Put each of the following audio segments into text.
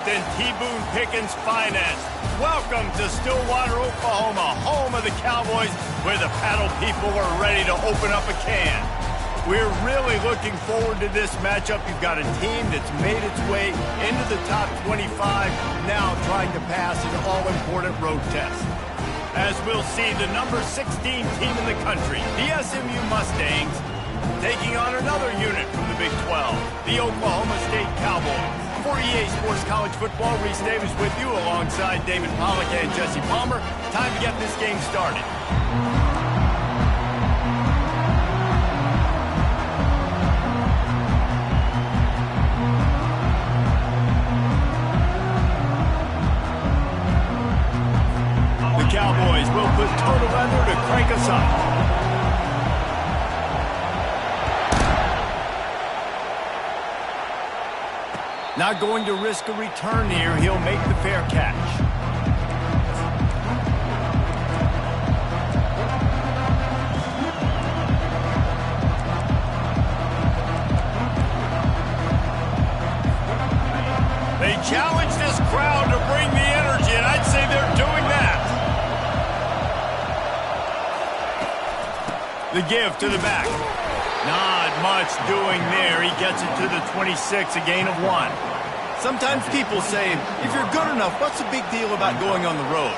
And T. Boone Pickens' finest. Welcome to Stillwater, Oklahoma, home of the Cowboys, where the paddle people are ready to open up a can. We're really looking forward to this matchup. You've got a team that's made its way into the top 25, now trying to pass an all-important road test. As we'll see, the number 16 team in the country, the SMU Mustangs, taking on another unit from the Big 12, the Oklahoma State Cowboys. For EA Sports College Football, Reese Davis with you alongside David Pollack and Jesse Palmer. Time to get this game started. The Cowboys will put total leather to crank us up. Not going to risk a return here. He'll make the fair catch. They challenge this crowd to bring the energy, and I'd say they're doing that. The give to the back. Not much doing there. He gets it to the 26, a gain of 1. Sometimes people say, if you're good enough, what's the big deal about going on the road?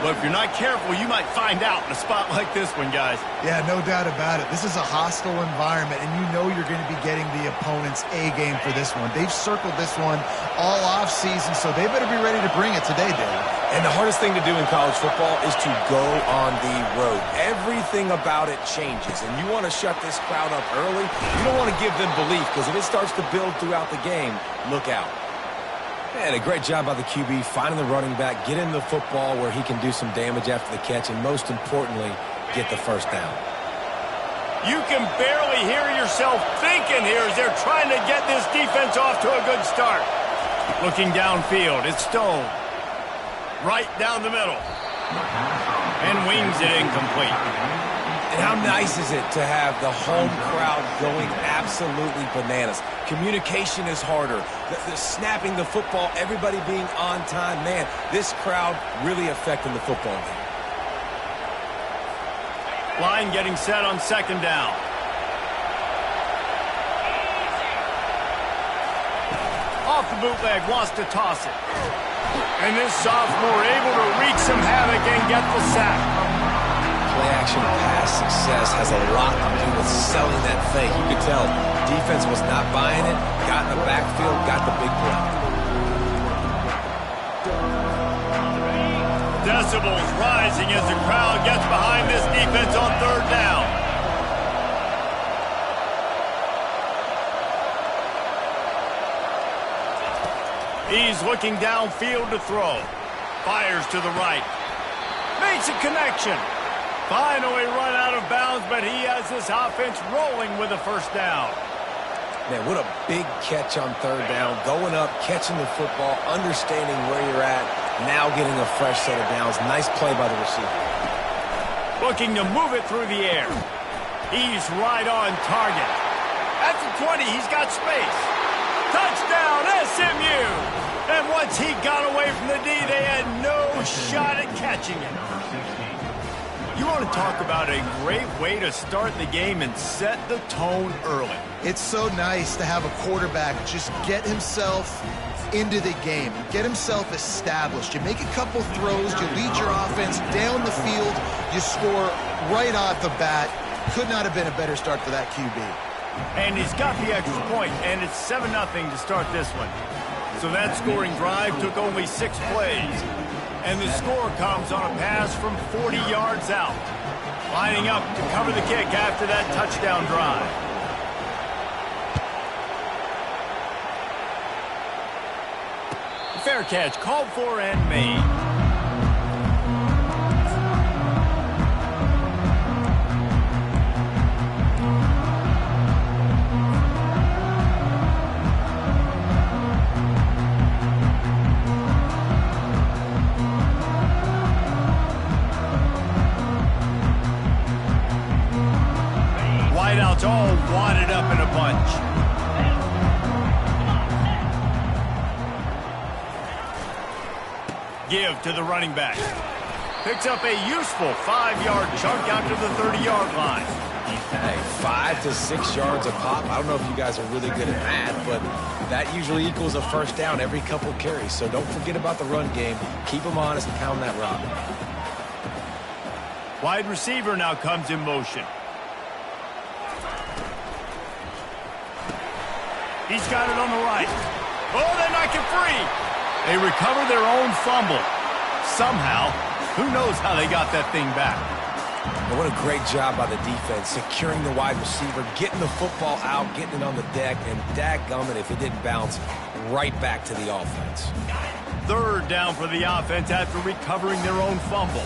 Well, if you're not careful, you might find out in a spot like this one, guys. Yeah, no doubt about it. This is a hostile environment, and you know you're going to be getting the opponent's A-game for this one. They've circled this one all off-season, so they better be ready to bring it today, Dave. And the hardest thing to do in college football is to go on the road. Everything about it changes, and you want to shut this crowd up early. You don't want to give them belief, because if it starts to build throughout the game, look out. And a great job by the QB, finding the running back, getting the football where he can do some damage after the catch, and most importantly, get the first down. You can barely hear yourself thinking here as they're trying to get this defense off to a good start. Looking downfield, it's Stone. Right down the middle. And wings it incomplete. And how nice is it to have the home crowd going absolutely bananas? Communication is harder. The snapping the football, everybody being on time. Man, this crowd really affecting the football game. Line getting set on second down. Off the bootleg, wants to toss it. And this sophomore able to wreak some havoc and get the sack. Play-action pass success has a lot to do with selling that fake. You could tell defense was not buying it, got in the backfield, got the big play. Decibels rising as the crowd gets behind this defense on third down. He's looking downfield to throw. Fires to the right. Makes a connection. Finally run out of bounds, but he has this offense rolling with a first down. Man, what a big catch on third down. Going up, catching the football, understanding where you're at, now getting a fresh set of downs. Nice play by the receiver. Looking to move it through the air. He's right on target. At the 20, he's got space. Touchdown, SMU! And once he got away from the D, they had no shot at catching it. You want to talk about a great way to start the game and set the tone early. It's so nice to have a quarterback just get himself into the game, get himself established. You make a couple throws, you lead your offense down the field, you score right off the bat. Could not have been a better start for that QB. And he's got the extra point, and it's 7-0 to start this one. So that scoring drive took only 6 plays. And the score comes on a pass from 40 yards out. Lining up to cover the kick after that touchdown drive. Fair catch called for and made. Wideouts all wadded up in a bunch. Give to the running back. Picks up a useful 5-yard chunk out to the 30-yard line. Hey, 5 to 6 yards a pop. I don't know if you guys are really good at math, but that usually equals a first down every couple of carries. So don't forget about the run game. Keep them honest and pound that rock. Wide receiver now comes in motion. He's got it on the right. Oh, they knock it free. They recover their own fumble. Somehow, who knows how they got that thing back. Well, what a great job by the defense, securing the wide receiver, getting the football out, getting it on the deck, and dadgummit if it didn't bounce right back to the offense. Third down for the offense after recovering their own fumble.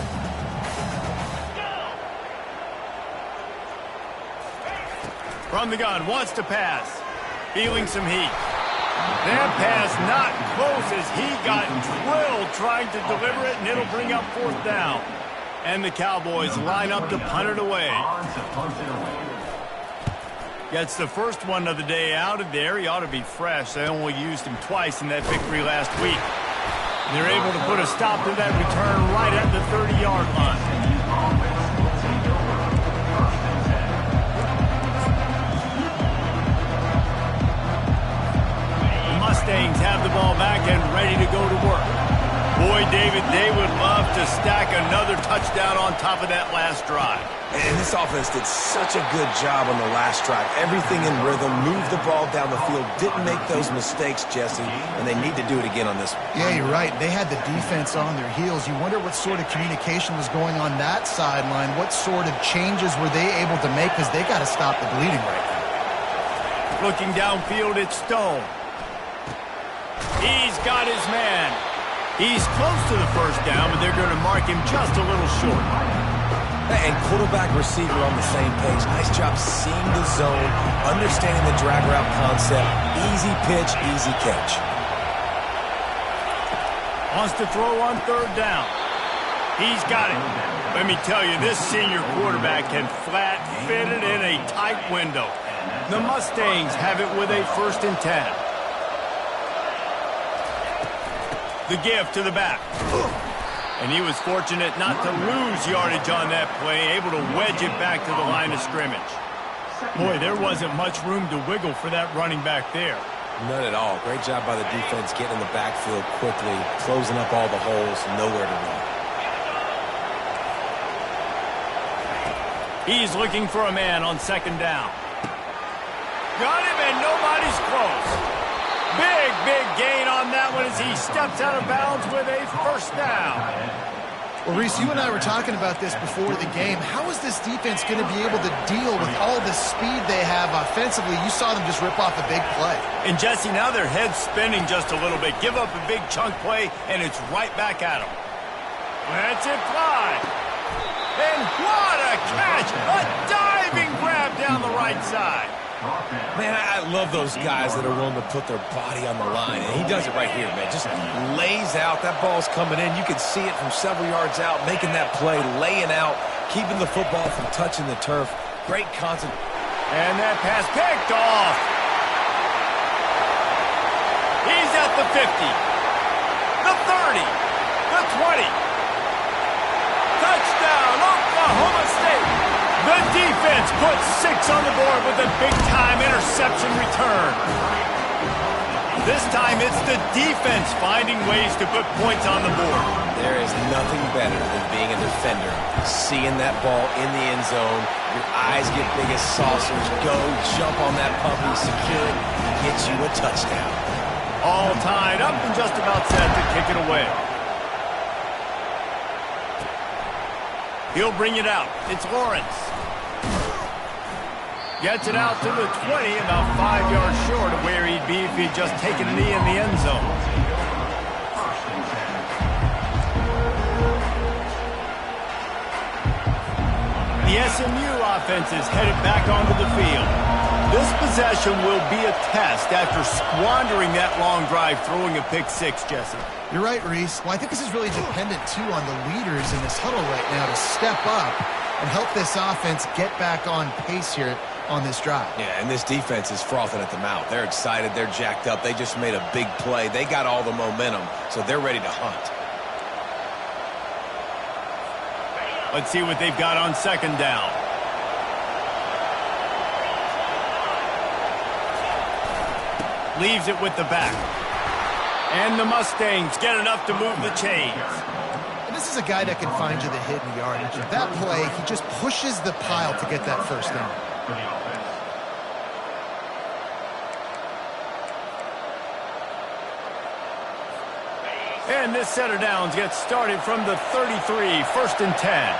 From the gun, wants to pass. Feeling some heat. That pass not close as he got drilled trying to deliver it, and it'll bring up fourth down. And the Cowboys line up to punt it away. Gets the first one of the day out of there. He ought to be fresh. They only used him twice in that victory last week. They're able to put a stop to that return right at the 30-yard line. Mustangs have the ball back and ready to go to work. Boy, David, they would love to stack another touchdown on top of that last drive. And this offense did such a good job on the last drive. Everything in rhythm, moved the ball down the field, didn't make those mistakes, Jesse, and they need to do it again on this one. Yeah, you're right. They had the defense on their heels. You wonder what sort of communication was going on that sideline. What sort of changes were they able to make, because they got to stop the bleeding right now. Looking downfield, it's Stone. He's got his man. He's close to the first down, but they're going to mark him just a little short. And quarterback receiver on the same page. Nice job seeing the zone, understanding the drag route concept. Easy pitch, easy catch. Wants to throw on third down. He's got it. Let me tell you, this senior quarterback can flat fit it in a tight window. The Mustangs have it with a 1st and 10. The give to the back. And he was fortunate not to lose yardage on that play, able to wedge it back to the line of scrimmage. Boy, there wasn't much room to wiggle for that running back there. None at all. Great job by the defense getting in the backfield quickly, closing up all the holes, nowhere to run. He's looking for a man on 2nd down. Got him, and nobody's close. Big gain on that one as he steps out of bounds with a 1st down. Well, Reese, you and I were talking about this before the game. How is this defense going to be able to deal with all the speed they have offensively? You saw them just rip off a big play. And, Jesse, now their head's spinning just a little bit. Give up a big chunk play, and it's right back at them. Let's it fly. And what a catch! A diving grab down the right side. Man, I love those guys that are willing to put their body on the line. And he does it right here, man. Just lays out. That ball's coming in. You can see it from several yards out, making that play, laying out, keeping the football from touching the turf. Great concept. And that pass picked off. He's at the 50, the 30, the 20. Touchdown, Oklahoma State. The defense puts 6 on the board with a big-time interception return. This time it's the defense finding ways to put points on the board. There is nothing better than being a defender, seeing that ball in the end zone. Your eyes get big as saucers. Go, jump on that puppy, secure it, get you a touchdown. All tied up and just about set to kick it away. He'll bring it out. It's Lawrence. Gets it out to the 20, about 5 yards short of where he'd be if he'd just taken a knee in the end zone. The SMU offense is headed back onto the field. This possession will be a test after squandering that long drive, throwing a pick 6, Jesse. You're right, Reese. Well, I think this is really dependent, too, on the leaders in this huddle right now to step up and help this offense get back on pace here on this drive. Yeah, and this defense is frothing at the mouth. They're excited. They're jacked up. They just made a big play. They got all the momentum, so they're ready to hunt. Let's see what they've got on second down. Leaves it with the back. And the Mustangs get enough to move the chains. And this is a guy that can find you the hidden yardage. That play, he just pushes the pile to get that first down. And this set of downs gets started from the 33, 1st and 10.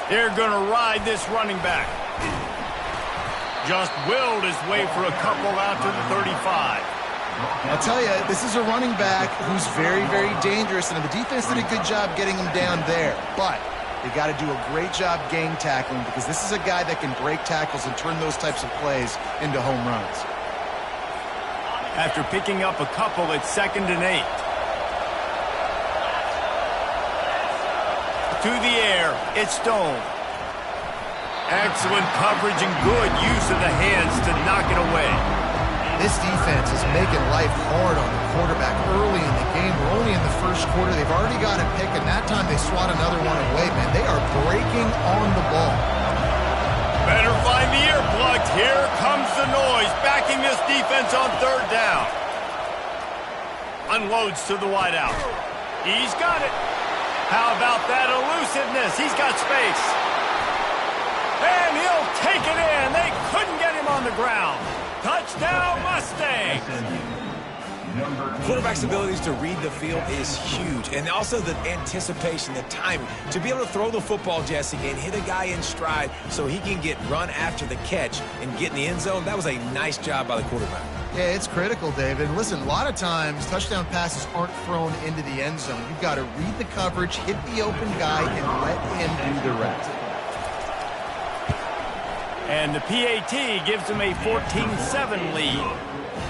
They're going to ride this running back. Just willed his way for a couple out to the 35. I'll tell you, this is a running back who's very, very dangerous, and the defense did a good job getting him down there. But they got to do a great job gang tackling, because this is a guy that can break tackles and turn those types of plays into home runs. After picking up a couple, it's 2nd and 8. To the air, it's Stone. Excellent coverage and good use of the hands to knock it away. This defense is making life hard on the quarterback early in the game. We're only in the first quarter. They've already got a pick, and that time they swat another one away, man. They are breaking on the ball. Better find the earplugs. Here comes the noise, backing this defense on 3rd down. Unloads to the wideout. He's got it. How about that elusiveness? He's got space. And he'll take it in. They couldn't get him on the ground. Touchdown, Mustangs. Quarterback's abilities to read the field is huge, and also the anticipation, the timing. To be able to throw the football, Jesse, and hit a guy in stride so he can get run after the catch and get in the end zone, that was a nice job by the quarterback. Yeah, it's critical, David. Listen, a lot of times touchdown passes aren't thrown into the end zone. You've got to read the coverage, hit the open guy, and let him do the rest. And the PAT gives them a 14-7 lead.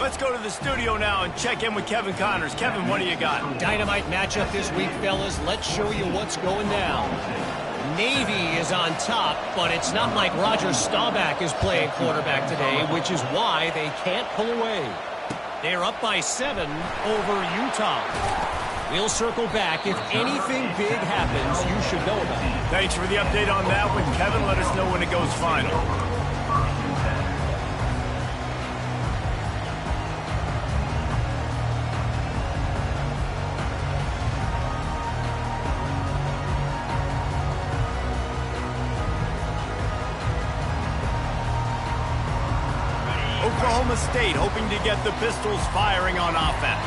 Let's go to the studio now and check in with Kevin Connors. Kevin, what do you got? Dynamite matchup this week, fellas. Let's show you what's going down. Navy is on top, but it's not like Roger Staubach is playing quarterback today, which is why they can't pull away. They're up by 7 over Utah. We'll circle back. If anything big happens, you should know about it. Thanks for the update on that one, Kevin. Let us know when it goes final. Oklahoma State hoping to get the Pistols firing on offense.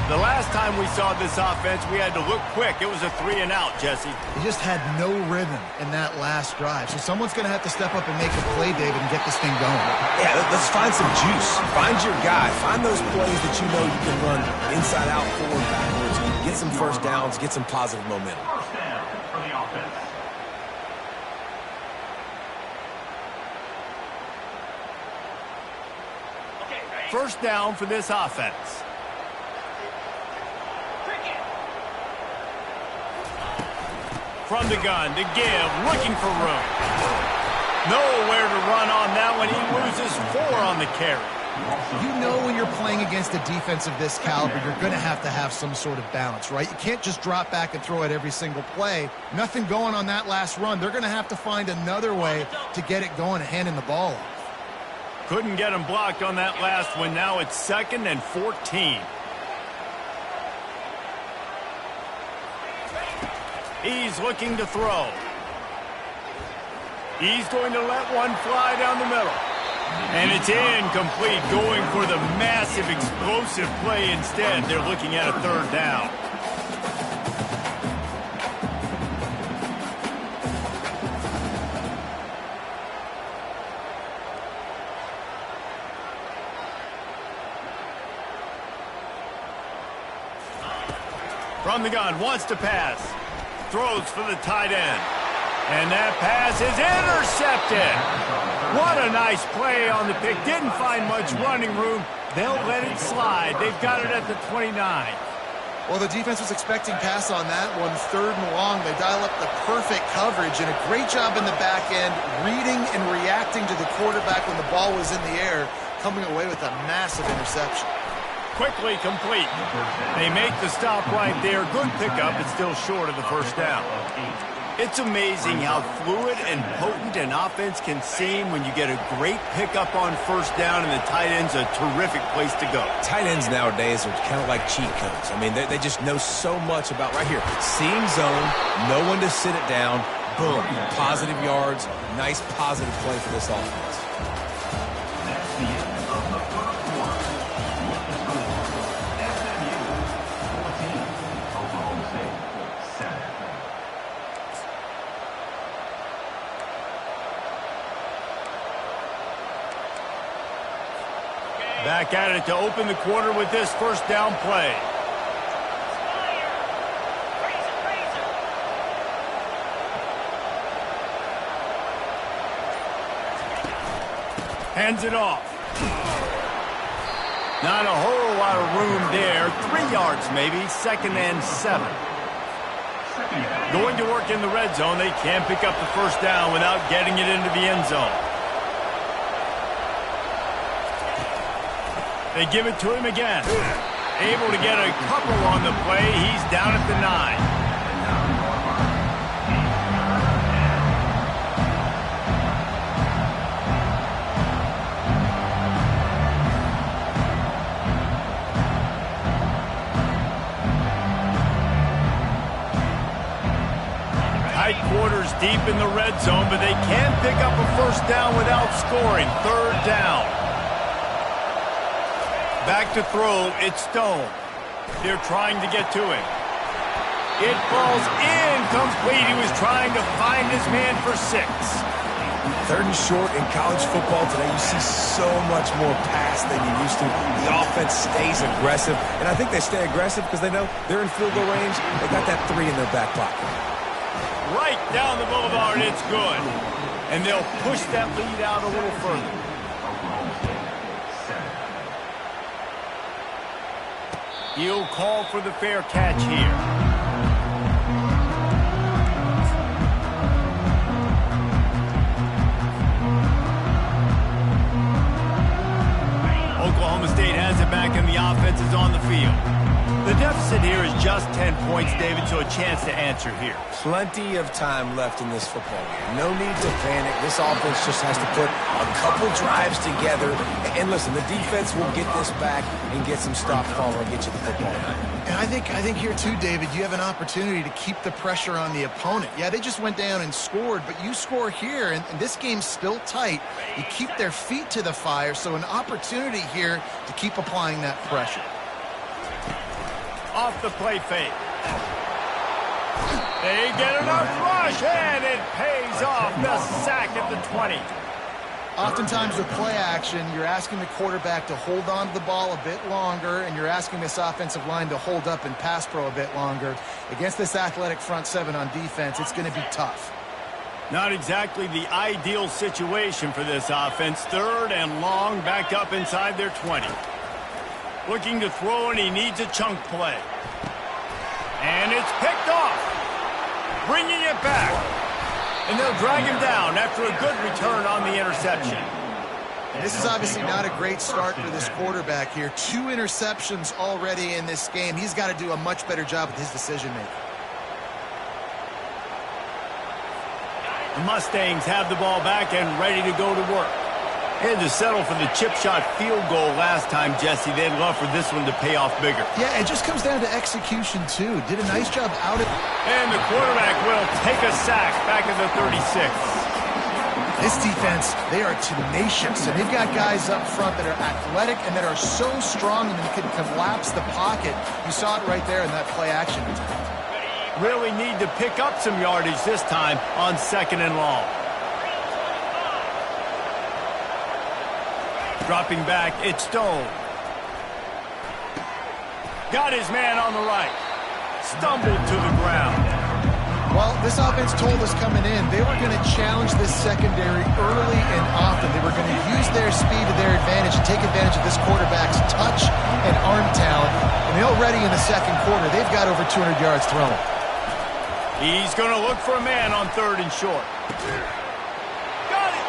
The last time we saw this offense, we had to look quick. It was a 3-and-out, Jesse. They just had no rhythm in that last drive. So someone's going to have to step up and make a play, David, and get this thing going. Yeah, let's find some juice. Find your guy. Find those plays that you know you can run inside out, forward, backwards. Get some first downs. Get some positive momentum. First down for the offense. First down for this offense. From the gun to give, looking for room. Nowhere to run on that one. He loses 4 on the carry. You know when you're playing against a defense of this caliber, you're going to have some sort of balance, right? You can't just drop back and throw it every single play. Nothing going on that last run. They're going to have to find another way to get it going and handing the ball off. Couldn't get him blocked on that last one. Now it's 2nd and 14. He's looking to throw. He's going to let one fly down the middle. And it's incomplete, going for the massive explosive play instead. They're looking at a 3rd down. From the gun, wants to pass. Throws for the tight end. And that pass is intercepted. What a nice play on the pick. Didn't find much running room. They'll let it slide. They've got it at the 29. Well, the defense was expecting pass on that one. 3rd and long. They dial up the perfect coverage and a great job in the back end, reading and reacting to the quarterback when the ball was in the air, coming away with a massive interception. quickly complete. They make the stop right there. Good pickup, but still short of the first down. It's amazing how fluid and potent an offense can seem when you get a great pickup on first down, and the tight end's a terrific place to go. Tight ends nowadays are kind of like cheat codes. I mean, they just know so much about right here. Seeing zone, no one to sit it down, boom, positive yards, nice positive play for this offense. Back at it to open the quarter with this first down play. Hands it off. Not a whole lot of room there. 3 yards maybe, 2nd and 7. Going to work in the red zone. They can't pick up the first down without getting it into the end zone. They give it to him again. Able to get a couple on the play. He's down at the 9. Tight quarters deep in the red zone, but they can't pick up a first down without scoring. 3rd down. Back to throw, it's Stone. They're trying to get to him. It falls incomplete. He was trying to find his man for 6. 3rd and short in college football today, you see so much more pass than you used to. The offense stays aggressive, and I think they stay aggressive because they know they're in field goal range. They got that 3 in their back pocket. Right down the boulevard, it's good. And they'll push that lead out a little further. He'll call for the fair catch here. Oklahoma State has it back and the offense is on the field. The deficit here is just 10 points, David, so a chance to answer here. Plenty of time left in this football game. No need to panic. This offense just has to put a couple drives together. And listen, the defense will get this back and get some stop follow and get you the football. And I think here too, David, you have an opportunity to keep the pressure on the opponent. Yeah, they just went down and scored, but you score here, and this game's still tight. You keep their feet to the fire, so an opportunity here to keep applying that pressure. Off the play fake. They get enough rush, and it pays off. The sack at the 20. Oftentimes with play action, you're asking the quarterback to hold on to the ball a bit longer, and you're asking this offensive line to hold up and pass pro a bit longer. Against this athletic front 7 on defense, it's going to be tough. Not exactly the ideal situation for this offense. 3rd and long, back up inside their 20. Looking to throw, and he needs a chunk play. And it's picked off. Bringing it back. And they'll drag him down after a good return on the interception. This is obviously not a great start for this quarterback here. 2 interceptions already in this game. He's got to do a much better job with his decision-making. The Mustangs have the ball back and ready to go to work. Had to settle for the chip shot field goal last time, Jesse. They'd love for this one to pay off bigger. Yeah, it just comes down to execution, too. Did a nice job out of... And the quarterback will take a sack back at the 36. This defense, they are tenacious, and they've got guys up front that are athletic and that are so strong and can collapse the pocket. You saw it right there in that play action attack. Really need to pick up some yardage this time on 2nd and long. Dropping back, it's Stone. Got his man on the right. Stumbled to the ground. Well, this offense told us coming in they were going to challenge this secondary early and often. They were going to use their speed to their advantage and take advantage of this quarterback's touch and arm talent. And already in the 2nd quarter, they've got over 200 yards thrown. He's going to look for a man on 3rd and short. Got it!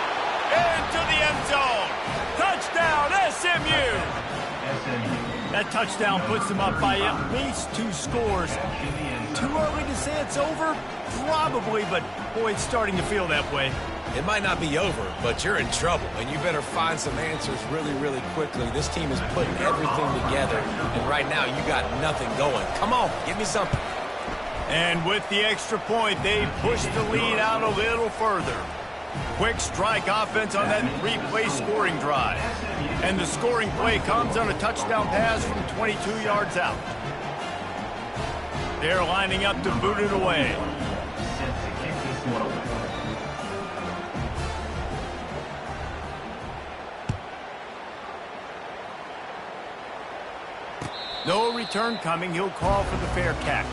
Into the end zone. Touchdown, SMU! That touchdown puts them up by at least 2 scores. Too early to say it's over? Probably, but boy, it's starting to feel that way. It might not be over, but you're in trouble, and you better find some answers really, really quickly. This team is putting everything together, and right now you got nothing going. Come on, give me something. And with the extra point, they push the lead out a little further. Quick strike offense on that 3-play scoring drive. And the scoring play comes on a touchdown pass from 22 yards out. They're lining up to boot it away. No return coming. He'll call for the fair catch.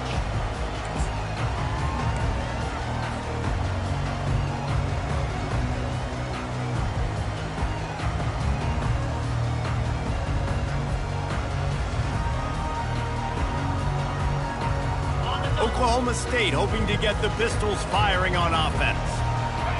Oklahoma State hoping to get the Pistols firing on offense.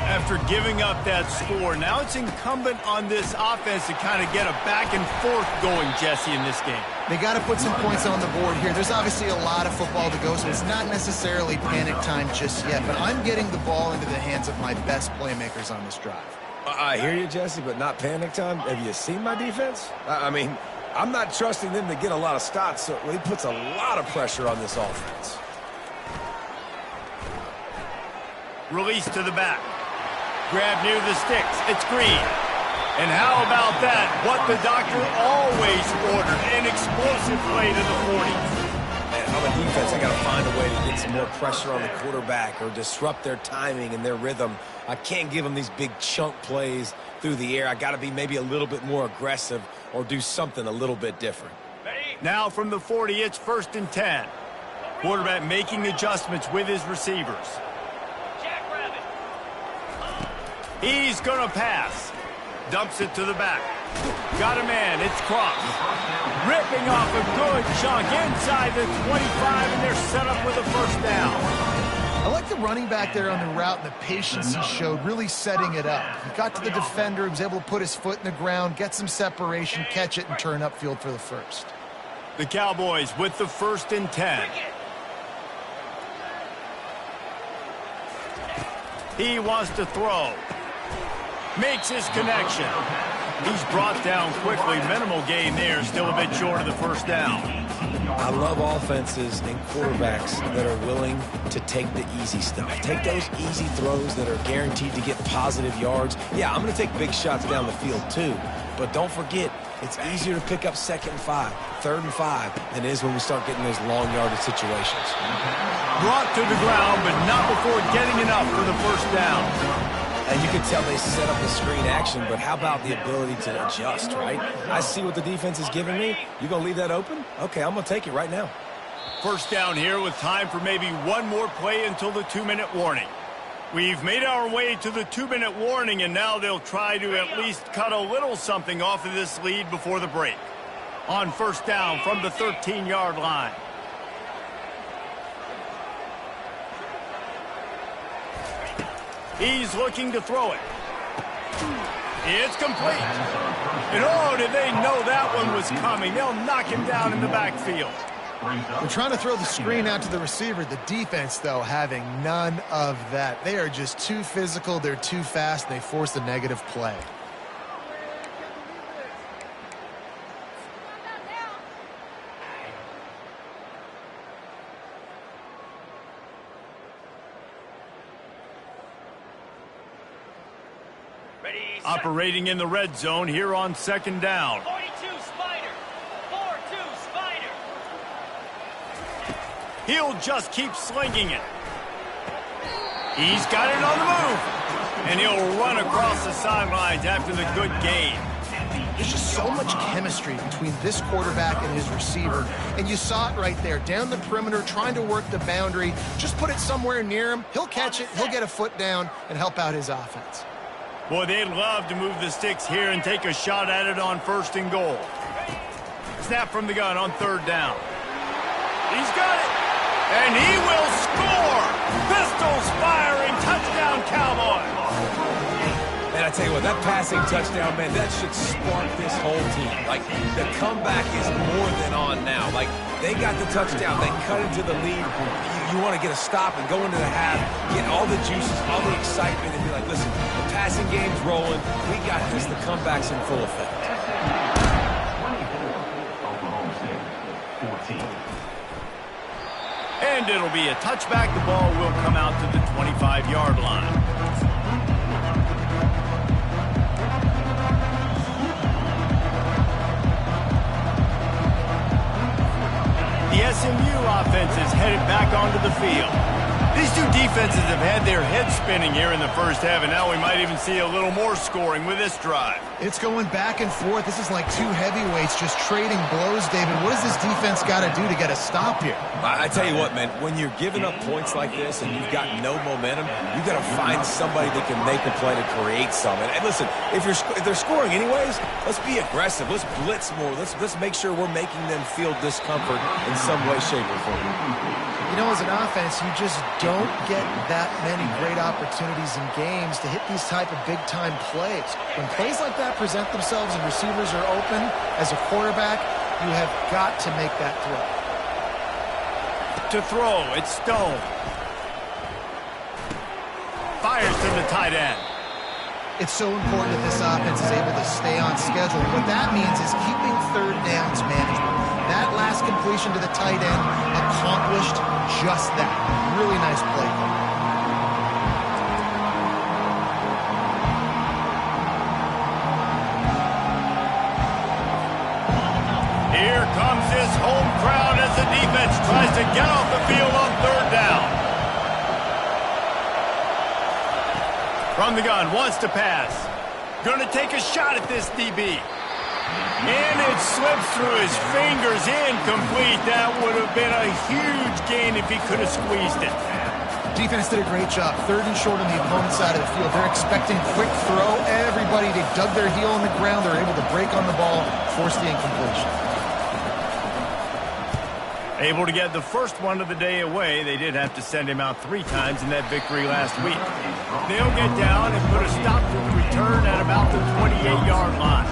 After giving up that score, now it's incumbent on this offense to kind of get a back and forth going, Jesse, in this game. They got to put some points on the board here. There's obviously a lot of football to go, so it's not necessarily panic time just yet, but I'm getting the ball into the hands of my best playmakers on this drive. I hear you, Jesse, but not panic time. Have you seen my defense? I mean, I'm not trusting them to get a lot of stops, so he puts a lot of pressure on this offense. Release to the back. Grab near the sticks. It's Green. And how about that? What the doctor always ordered. An explosive play to the 40s. Man, I'm a defense. I got to find a way to get some more pressure on the quarterback or disrupt their timing and their rhythm. I can't give them these big chunk plays through the air. I got to be maybe a little bit more aggressive or do something a little bit different. Now from the 40, it's 1st and 10. Quarterback making adjustments with his receivers. He's going to pass. Dumps it to the back. Got a man. It's Cross. Ripping off a good chunk inside the 25, and they're set up with a 1st down. I like the running back there on the route and the patience he showed, really setting it up. He got to the defender, he was able to put his foot in the ground, get some separation, catch it, and turn upfield for the 1st. The Cowboys with the 1st and 10. He wants to throw. Makes his connection. He's brought down quickly. Minimal gain there. Still a bit short of the 1st down. I love offenses and quarterbacks that are willing to take the easy stuff. Take those easy throws that are guaranteed to get positive yards. Yeah, I'm going to take big shots down the field too. But don't forget, it's easier to pick up 2nd and 5, 3rd and 5 than it is when we start getting those long yardage situations. Brought to the ground, but not before getting enough for the 1st down. And you can tell they set up the screen action, but how about the ability to adjust, right? I see what the defense is giving me. You going to leave that open? Okay, I'm going to take it right now. 1st down here with time for maybe one more play until the 2-minute warning. We've made our way to the 2-minute warning, and now they'll try to at least cut a little something off of this lead before the break. On 1st down from the 13-yard line. He's looking to throw it. It's complete. And oh, did they know that one was coming. They'll knock him down in the backfield. They're trying to throw the screen out to the receiver. The defense, though, having none of that. They are just too physical. They're too fast. They force the negative play. Operating in the red zone here on 2nd down. 42 Spider. 4-2 Spider. He'll just keep slinging it. He's got it on the move. And he'll run across the sidelines after the good gain. There's just so much chemistry between this quarterback and his receiver. And you saw it right there, down the perimeter, trying to work the boundary. Just put it somewhere near him. He'll catch it, he'll get a foot down, and help out his offense. Boy, they'd love to move the sticks here and take a shot at it on 1st and goal. Snap from the gun on 3rd down. He's got it. And he will score. Pistols firing. Touchdown, Cowboys. Man, I tell you what, that passing touchdown, man, that should spark this whole team. Like, the comeback is more than on now. Like, they got the touchdown. They cut into the lead. You want to get a stop and go into the half, get all the juices, all the excitement, and be like, listen, the passing game's rolling. We got this. The comeback's in full effect. And it'll be a touchback. The ball will come out to the 25-yard line. The SMU offense is headed back onto the field. These two defenses have had their heads spinning here in the first half, and now we might even see a little more scoring with this drive. It's going back and forth. This is like two heavyweights just trading blows, David. What does this defense got to do to get a stop here? I tell you what, man, when you're giving up points like this and you've got no momentum, you've got to find somebody that can make a play to create something. And listen, if they're scoring anyways, let's be aggressive. Let's blitz more. Let's make sure we're making them feel discomfort in some way, shape, or form. You know, as an offense, you just don't get that many great opportunities in games to hit these type of big-time plays. When plays like that present themselves and receivers are open, as a quarterback, you have got to make that throw. To throw, it's Stone. Fires to the tight end. It's so important that this offense is able to stay on schedule. What that means is keeping third downs management. That last completion to the tight end accomplished just that. Really nice play. Here comes this home crowd as the defense tries to get off the field on third down. From the gun, wants to pass. Going to take a shot at this DB. And it slips through his fingers, incomplete. That would have been a huge gain if he could have squeezed it. Defense did a great job. Third and short on the opponent's side of the field. They're expecting quick throw. Everybody, they dug their heel on the ground. They're able to break on the ball, force the incompletion. Able to get the first one of the day away. They did have to send him out 3 times in that victory last week. They'll get down and put a stop to the return at about the 28-yard line.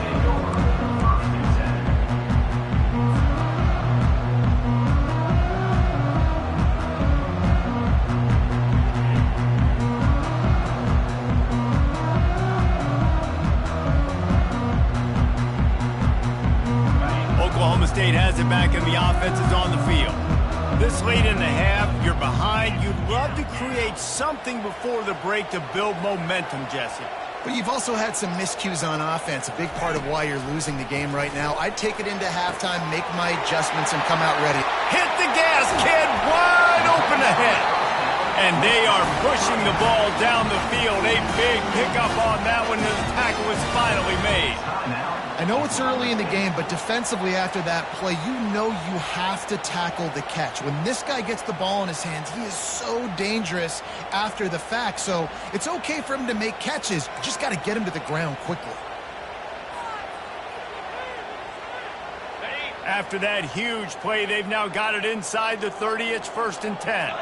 Oklahoma State has it back and the offense is on the field. This late in the half, you're behind. You'd love to create something before the break to build momentum, Jesse. But you've also had some miscues on offense, a big part of why you're losing the game right now. I'd take it into halftime, make my adjustments, and come out ready. Hit the gas, kid! Wide open ahead. And they are pushing the ball down the field. A big pickup on that one, and the tackle was finally made. I know it's early in the game, but defensively after that play, you know you have to tackle the catch. When this guy gets the ball in his hands, he is so dangerous after the fact. So it's okay for him to make catches. You just got to get him to the ground quickly. After that huge play, they've now got it inside the 30. It's 1st and 10.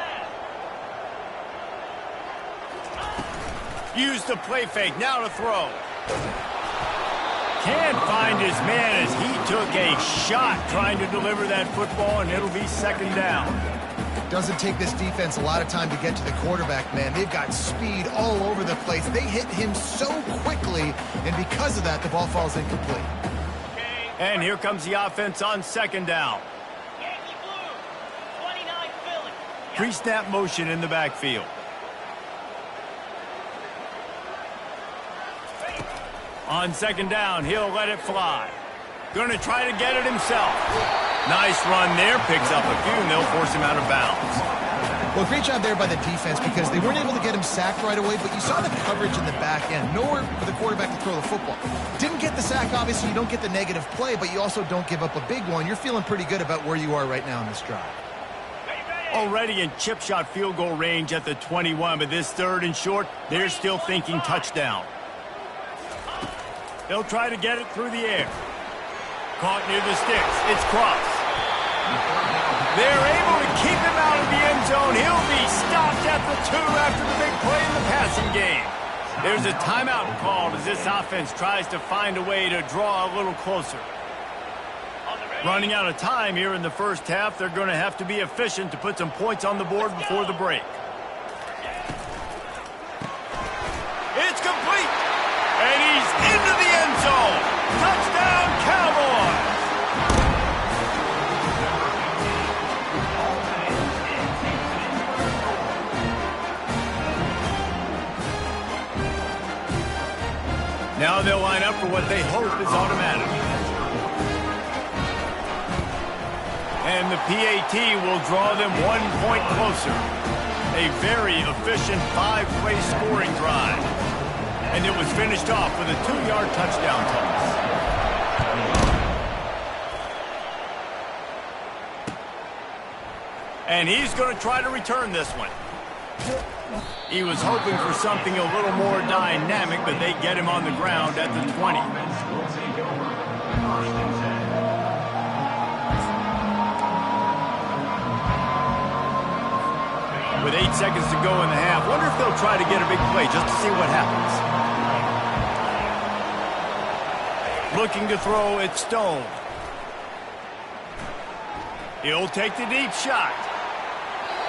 Use the play fake. Now to throw. Can't find his man as he took a shot trying to deliver that football, and it'll be 2nd down. Doesn't take this defense a lot of time to get to the quarterback, man. They've got speed all over the place. They hit him so quickly, and because of that, the ball falls incomplete. And here comes the offense on 2nd down. Yankee blue, 29 Philly. Pre-snap motion in the backfield. On 2nd down, he'll let it fly. Going to try to get it himself. Nice run there. Picks up a few, and they'll force him out of bounds. Well, great job there by the defense because they weren't able to get him sacked right away, but you saw the coverage in the back end. Nowhere for the quarterback to throw the football. Didn't get the sack, obviously. You don't get the negative play, but you also don't give up a big one. You're feeling pretty good about where you are right now in this drive. Already in chip shot field goal range at the 21, but this 3rd and short, they're still thinking touchdown. They'll try to get it through the air. Caught near the sticks. It's Cross. They're able to keep him out of the end zone. He'll be stopped at the 2 after the big play in the passing game. There's a timeout called as this offense tries to find a way to draw a little closer. Running out of time here in the first half, they're going to have to be efficient to put some points on the board before the break. It's complete! And he's into the end zone! Touchdown, Cowboys! Now they'll line up for what they hope is automatic. And the PAT will draw them 1 point closer. A very efficient 5-play scoring drive. And it was finished off with a 2-yard touchdown toss. And he's going to try to return this one. He was hoping for something a little more dynamic, but they get him on the ground at the 20. With 8 seconds to go in the half, wonder if they'll try to get a big play just to see what happens. Looking to throw, it's Stone. He'll take the deep shot.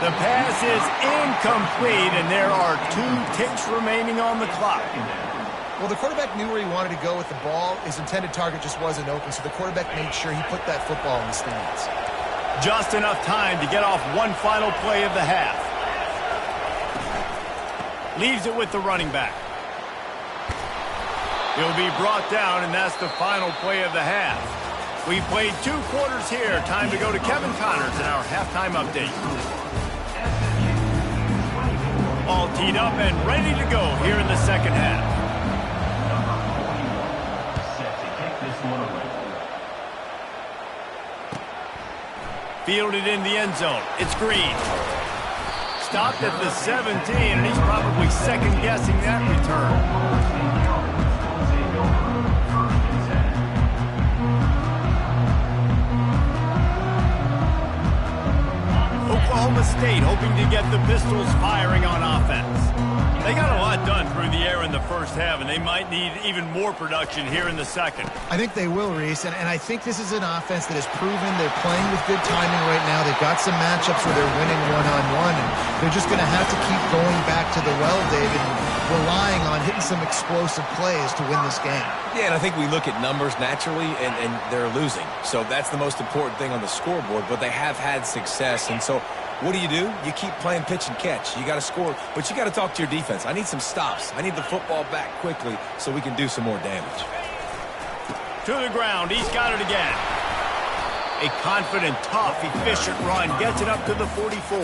The pass is incomplete, and there are 2 ticks remaining on the clock. Well, the quarterback knew where he wanted to go with the ball. His intended target just wasn't open, so the quarterback made sure he put that football in the stands. Just enough time to get off one final play of the half. Leaves it with the running back. He'll be brought down, and that's the final play of the half. We played 2 quarters here. Time to go to Kevin Connors in our halftime update. All teed up and ready to go here in the second half. Fielded in the end zone. It's Green. Stopped at the 17, and he's probably second-guessing that return. Oklahoma State hoping to get the Pistols firing on offense. They got a lot done through the air in the first half, and they might need even more production here in the second. I think they will, Reese, and I think this is an offense that has proven they're playing with good timing right now. They've got some matchups where they're winning one-on-one, and they're just going to have to keep going back to the well, David, and relying on hitting some explosive plays to win this game. Yeah, and I think we look at numbers naturally, and they're losing. So that's the most important thing on the scoreboard, but they have had success, and so what do? You keep playing pitch and catch. You got to score, but you got to talk to your defense. I need some stops. I need the football back quickly so we can do some more damage. To the ground. He's got it again. A confident, tough, efficient run gets it up to the 44.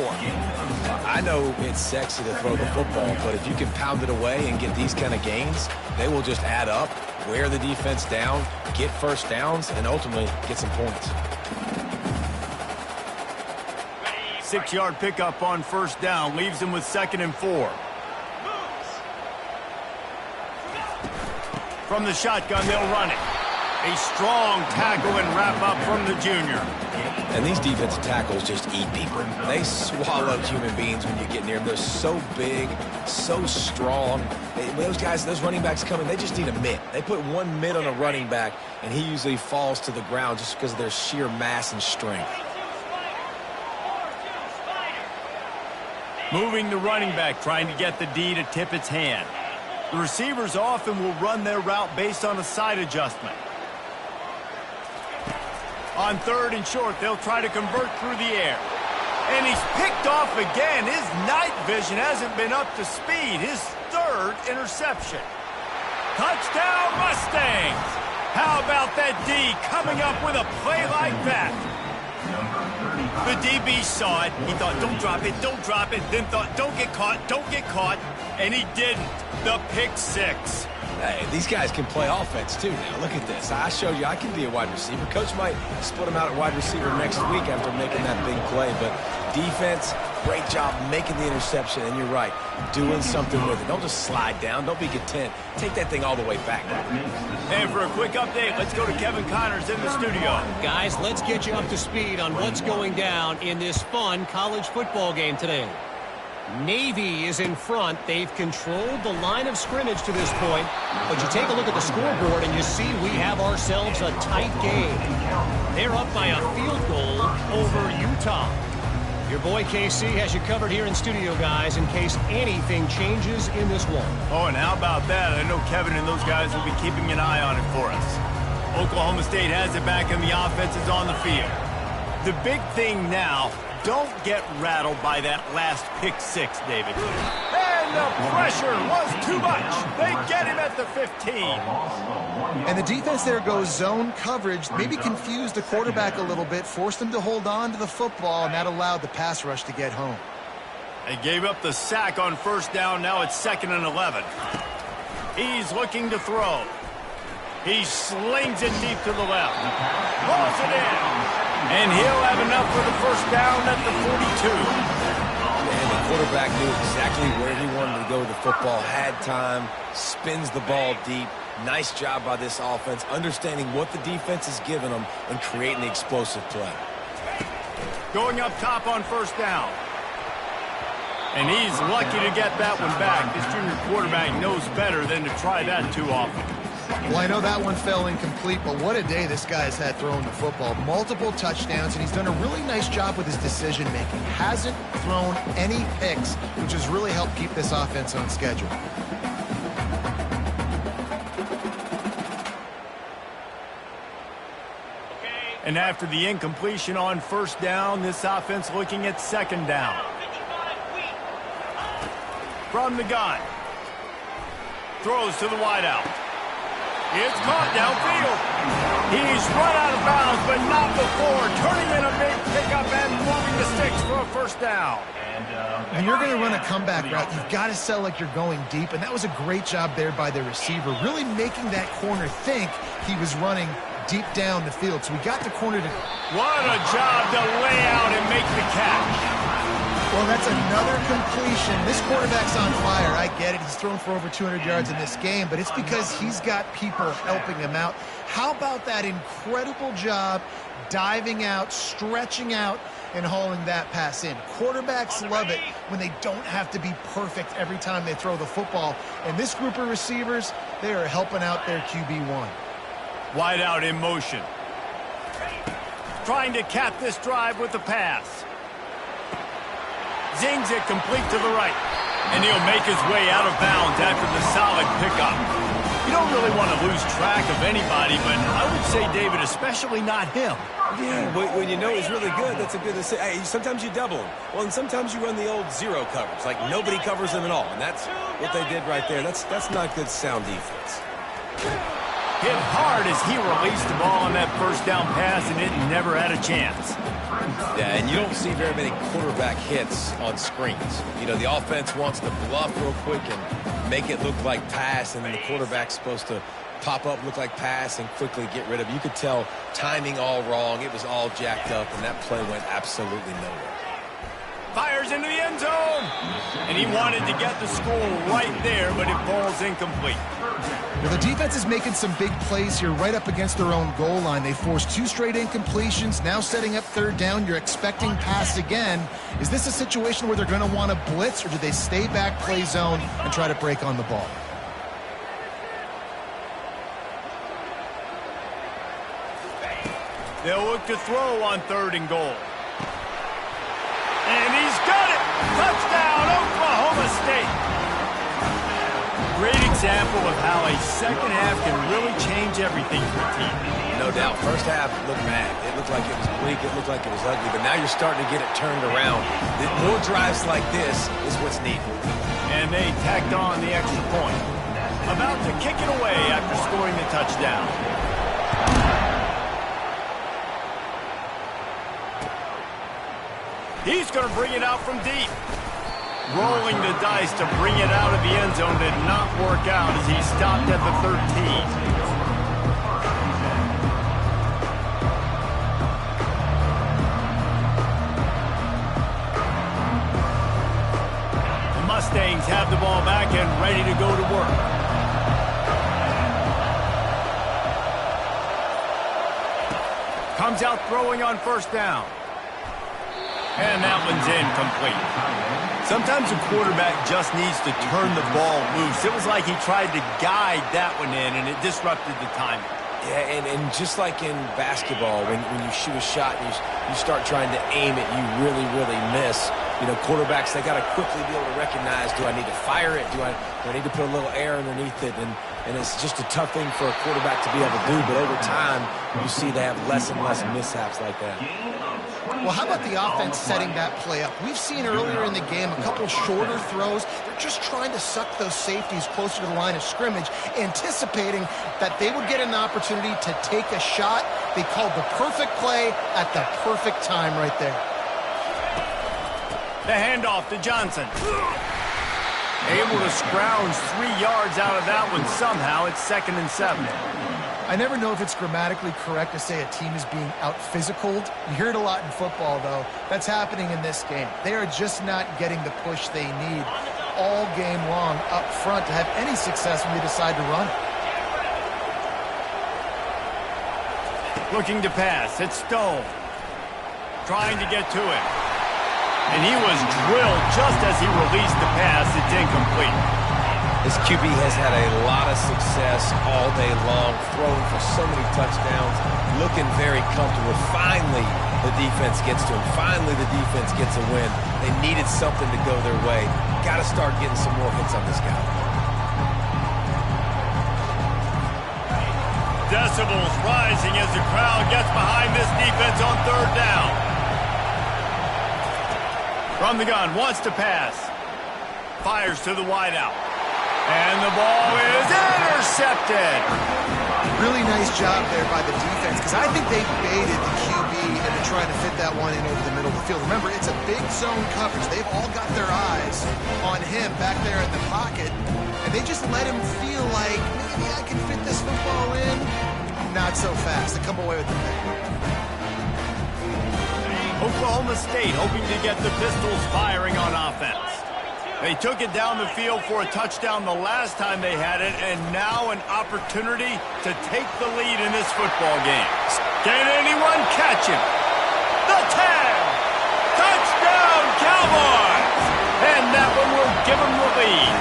I know it's sexy to throw the football, but if you can pound it away and get these kind of gains, they will just add up, wear the defense down, get first downs, and ultimately get some points. 6-yard pickup on first down leaves him with 2nd and 4. From the shotgun, they'll run it. A strong tackle and wrap up from the junior. And these defensive tackles just eat people. They swallow human beings when you get near them. They're so big, so strong. When those guys, those running backs come in, they just need a mitt. They put one mitt on a running back, and he usually falls to the ground just because of their sheer mass and strength. Moving the running back, trying to get the D to tip its hand. The receivers often will run their route based on a side adjustment. On 3rd and short, they'll try to convert through the air. And he's picked off again. His night vision hasn't been up to speed. His 3rd interception. Touchdown, Mustangs! How about that D coming up with a play like that? The DB saw it. He thought, don't drop it. Then thought, don't get caught. And he didn't. The pick 6. Hey, these guys can play offense, too, now. Look at this. I showed you I can be a wide receiver. Coach might split him out at wide receiver next week after making that big play. But defense, great job making the interception. And you're right, doing something with it. Don't just slide down. Don't be content. Take that thing all the way back. And for a quick update, let's go to Kevin Connors in the studio. Guys, let's get you up to speed on what's going down in this fun college football game today. Navy is in front. They've controlled the line of scrimmage to this point. But you take a look at the scoreboard and you see we have ourselves a tight game. They're up by a field goal over Utah. Your boy KC has you covered here in studio, guys, in case anything changes in this one. Oh, and how about that? I know Kevin and those guys will be keeping an eye on it for us. Oklahoma State has it back and the offense is on the field. The big thing now, don't get rattled by that last pick six, David. And the pressure was too much. They get him at the 15. And the defense there goes zone coverage, maybe confused the quarterback a little bit, forced him to hold on to the football, and that allowed the pass rush to get home. They gave up the sack on first down. Now it's 2nd and 11. He's looking to throw. He slings it deep to the left. Rolls it in. And he'll have enough for the first down at the 42. And the quarterback knew exactly where he wanted to go with the football, had time, spins the ball deep. Nice job by this offense, understanding what the defense is giving them and creating the explosive play. Going up top on first down. And he's lucky to get that one back. This junior quarterback knows better than to try that too often. Well, I know that one fell incomplete, but what a day this guy's had throwing the football. Multiple touchdowns, and he's done a really nice job with his decision-making. Hasn't thrown any picks, which has really helped keep this offense on schedule. And after the incompletion on first down, this offense looking at 2nd down. From the gun. Throws to the wideout. It's caught downfield. He's run out of bounds, but not before. Turning in a big pickup and moving the sticks for a first down. When you're going to run a comeback route, you've got to sell like you're going deep, and that was a great job there by the receiver, really making that corner think he was running deep down the field. So we got the corner to... What a job to lay out and make the catch. Well, that's another completion. This quarterback's on fire. I get it. He's thrown for over 200 yards in this game, but it's because he's got people helping him out. How about that incredible job diving out, stretching out, and hauling that pass in? Quarterbacks love it when they don't have to be perfect every time they throw the football. And this group of receivers, they are helping out their QB1. Wide out in motion. Trying to cap this drive with the pass. Zings it complete to the right. And he'll make his way out of bounds after the solid pickup. You don't really want to lose track of anybody, but I would say, David, especially not him. Yeah, when you know he's really good, that's a good to say. Hey, sometimes you double him. Well, and sometimes you run the old zero coverage, like nobody covers him at all. And that's what they did right there. That's not good sound defense. Hit hard as he released the ball on that first down pass, and it never had a chance. Yeah, and you don't see very many quarterback hits on screens. You know, the offense wants to bluff real quick and make it look like pass, and then the quarterback's supposed to pop up, look like pass, and quickly get rid of it. You could tell timing all wrong. It was all jacked up, and that play went absolutely nowhere. Fires into the end zone. And he wanted to get the score right there, but it falls incomplete. Well, the defense is making some big plays here right up against their own goal line. They forced 2 straight incompletions, now setting up 3rd down. You're expecting pass again. Is this a situation where they're going to want to blitz, or do they stay back, play zone, and try to break on the ball? They'll look to throw on 3rd and goal. And he's got it! Touchdown, Oklahoma State! Great example of how a second half can really change everything for a team. No doubt. First half looked bad. It looked like it was bleak. It looked like it was ugly. But now you're starting to get it turned around. More drives like this is what's needed. And they tacked on the extra point. About to kick it away after scoring the touchdown. He's going to bring it out from deep. Rolling the dice to bring it out of the end zone did not work out as he stopped at the 13. The Mustangs have the ball back and ready to go to work. Comes out throwing on first down. And that one's incomplete. Sometimes a quarterback just needs to turn the ball loose. It was like he tried to guide that one in, and it disrupted the timing. Yeah, and just like in basketball, when you shoot a shot and you start trying to aim it, you really, really miss. You know, quarterbacks, they got to quickly be able to recognize, do I need to fire it? Do I need to put a little air underneath it? And it's just a tough thing for a quarterback to be able to do. But over time, you see they have less and less mishaps like that. Well, how about the offense setting that play up? We've seen earlier in the game a couple shorter throws. They're just trying to suck those safeties closer to the line of scrimmage, anticipating that they would get an opportunity to take a shot. They called the perfect play at the perfect time right there. The handoff to Johnson. Able to scrounge 3 yards out of that one somehow. It's 2nd and 7. I never know if it's grammatically correct to say a team is being out-physicaled. You hear it a lot in football, though. That's happening in this game. They are just not getting the push they need all game long up front to have any success when they decide to run it. Looking to pass. It's Stone. Trying to get to it. And he was drilled just as he released the pass. It's incomplete. This QB has had a lot of success all day long, throwing for so many touchdowns, looking very comfortable. Finally, the defense gets to him. Finally, the defense gets a win. They needed something to go their way. Got to start getting some more hits on this guy. Decibels rising as the crowd gets behind this defense on 3rd down. From the gun, wants to pass. Fires to the wideout. And the ball is intercepted. Really nice job there by the defense, because I think they baited the QB into trying to fit that one in over the middle of the field. Remember, it's a big zone coverage. They've all got their eyes on him back there in the pocket, and they just let him feel like, maybe I can fit this football in. Not so fast. They come away with the pick. Oklahoma State hoping to get the Pistols firing on offense. They took it down the field for a touchdown the last time they had it, and now an opportunity to take the lead in this football game. Can anyone catch him? The tag! Touchdown, Cowboys! And that one will give them the lead.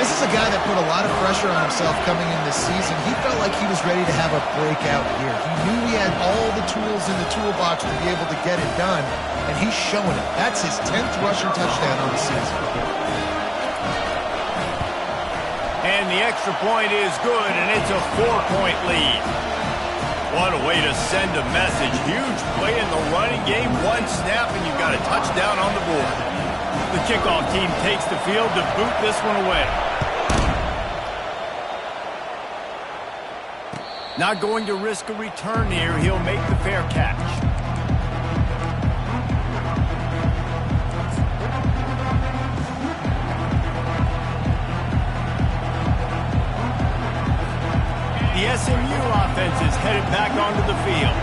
This is a guy that put a lot of pressure on himself coming in this season. He felt like he was ready to have a breakout year. He knew he had all the tools in the toolbox to be able to get it done, and he's showing it. That's his 10th rushing touchdown on the season. And the extra point is good, and it's a 4-point lead. What a way to send a message. Huge play in the running game. One snap, and you've got a touchdown on the board. The kickoff team takes the field to boot this one away. Not going to risk a return here. He'll make the fair catch. The SMU offense is headed back onto the field.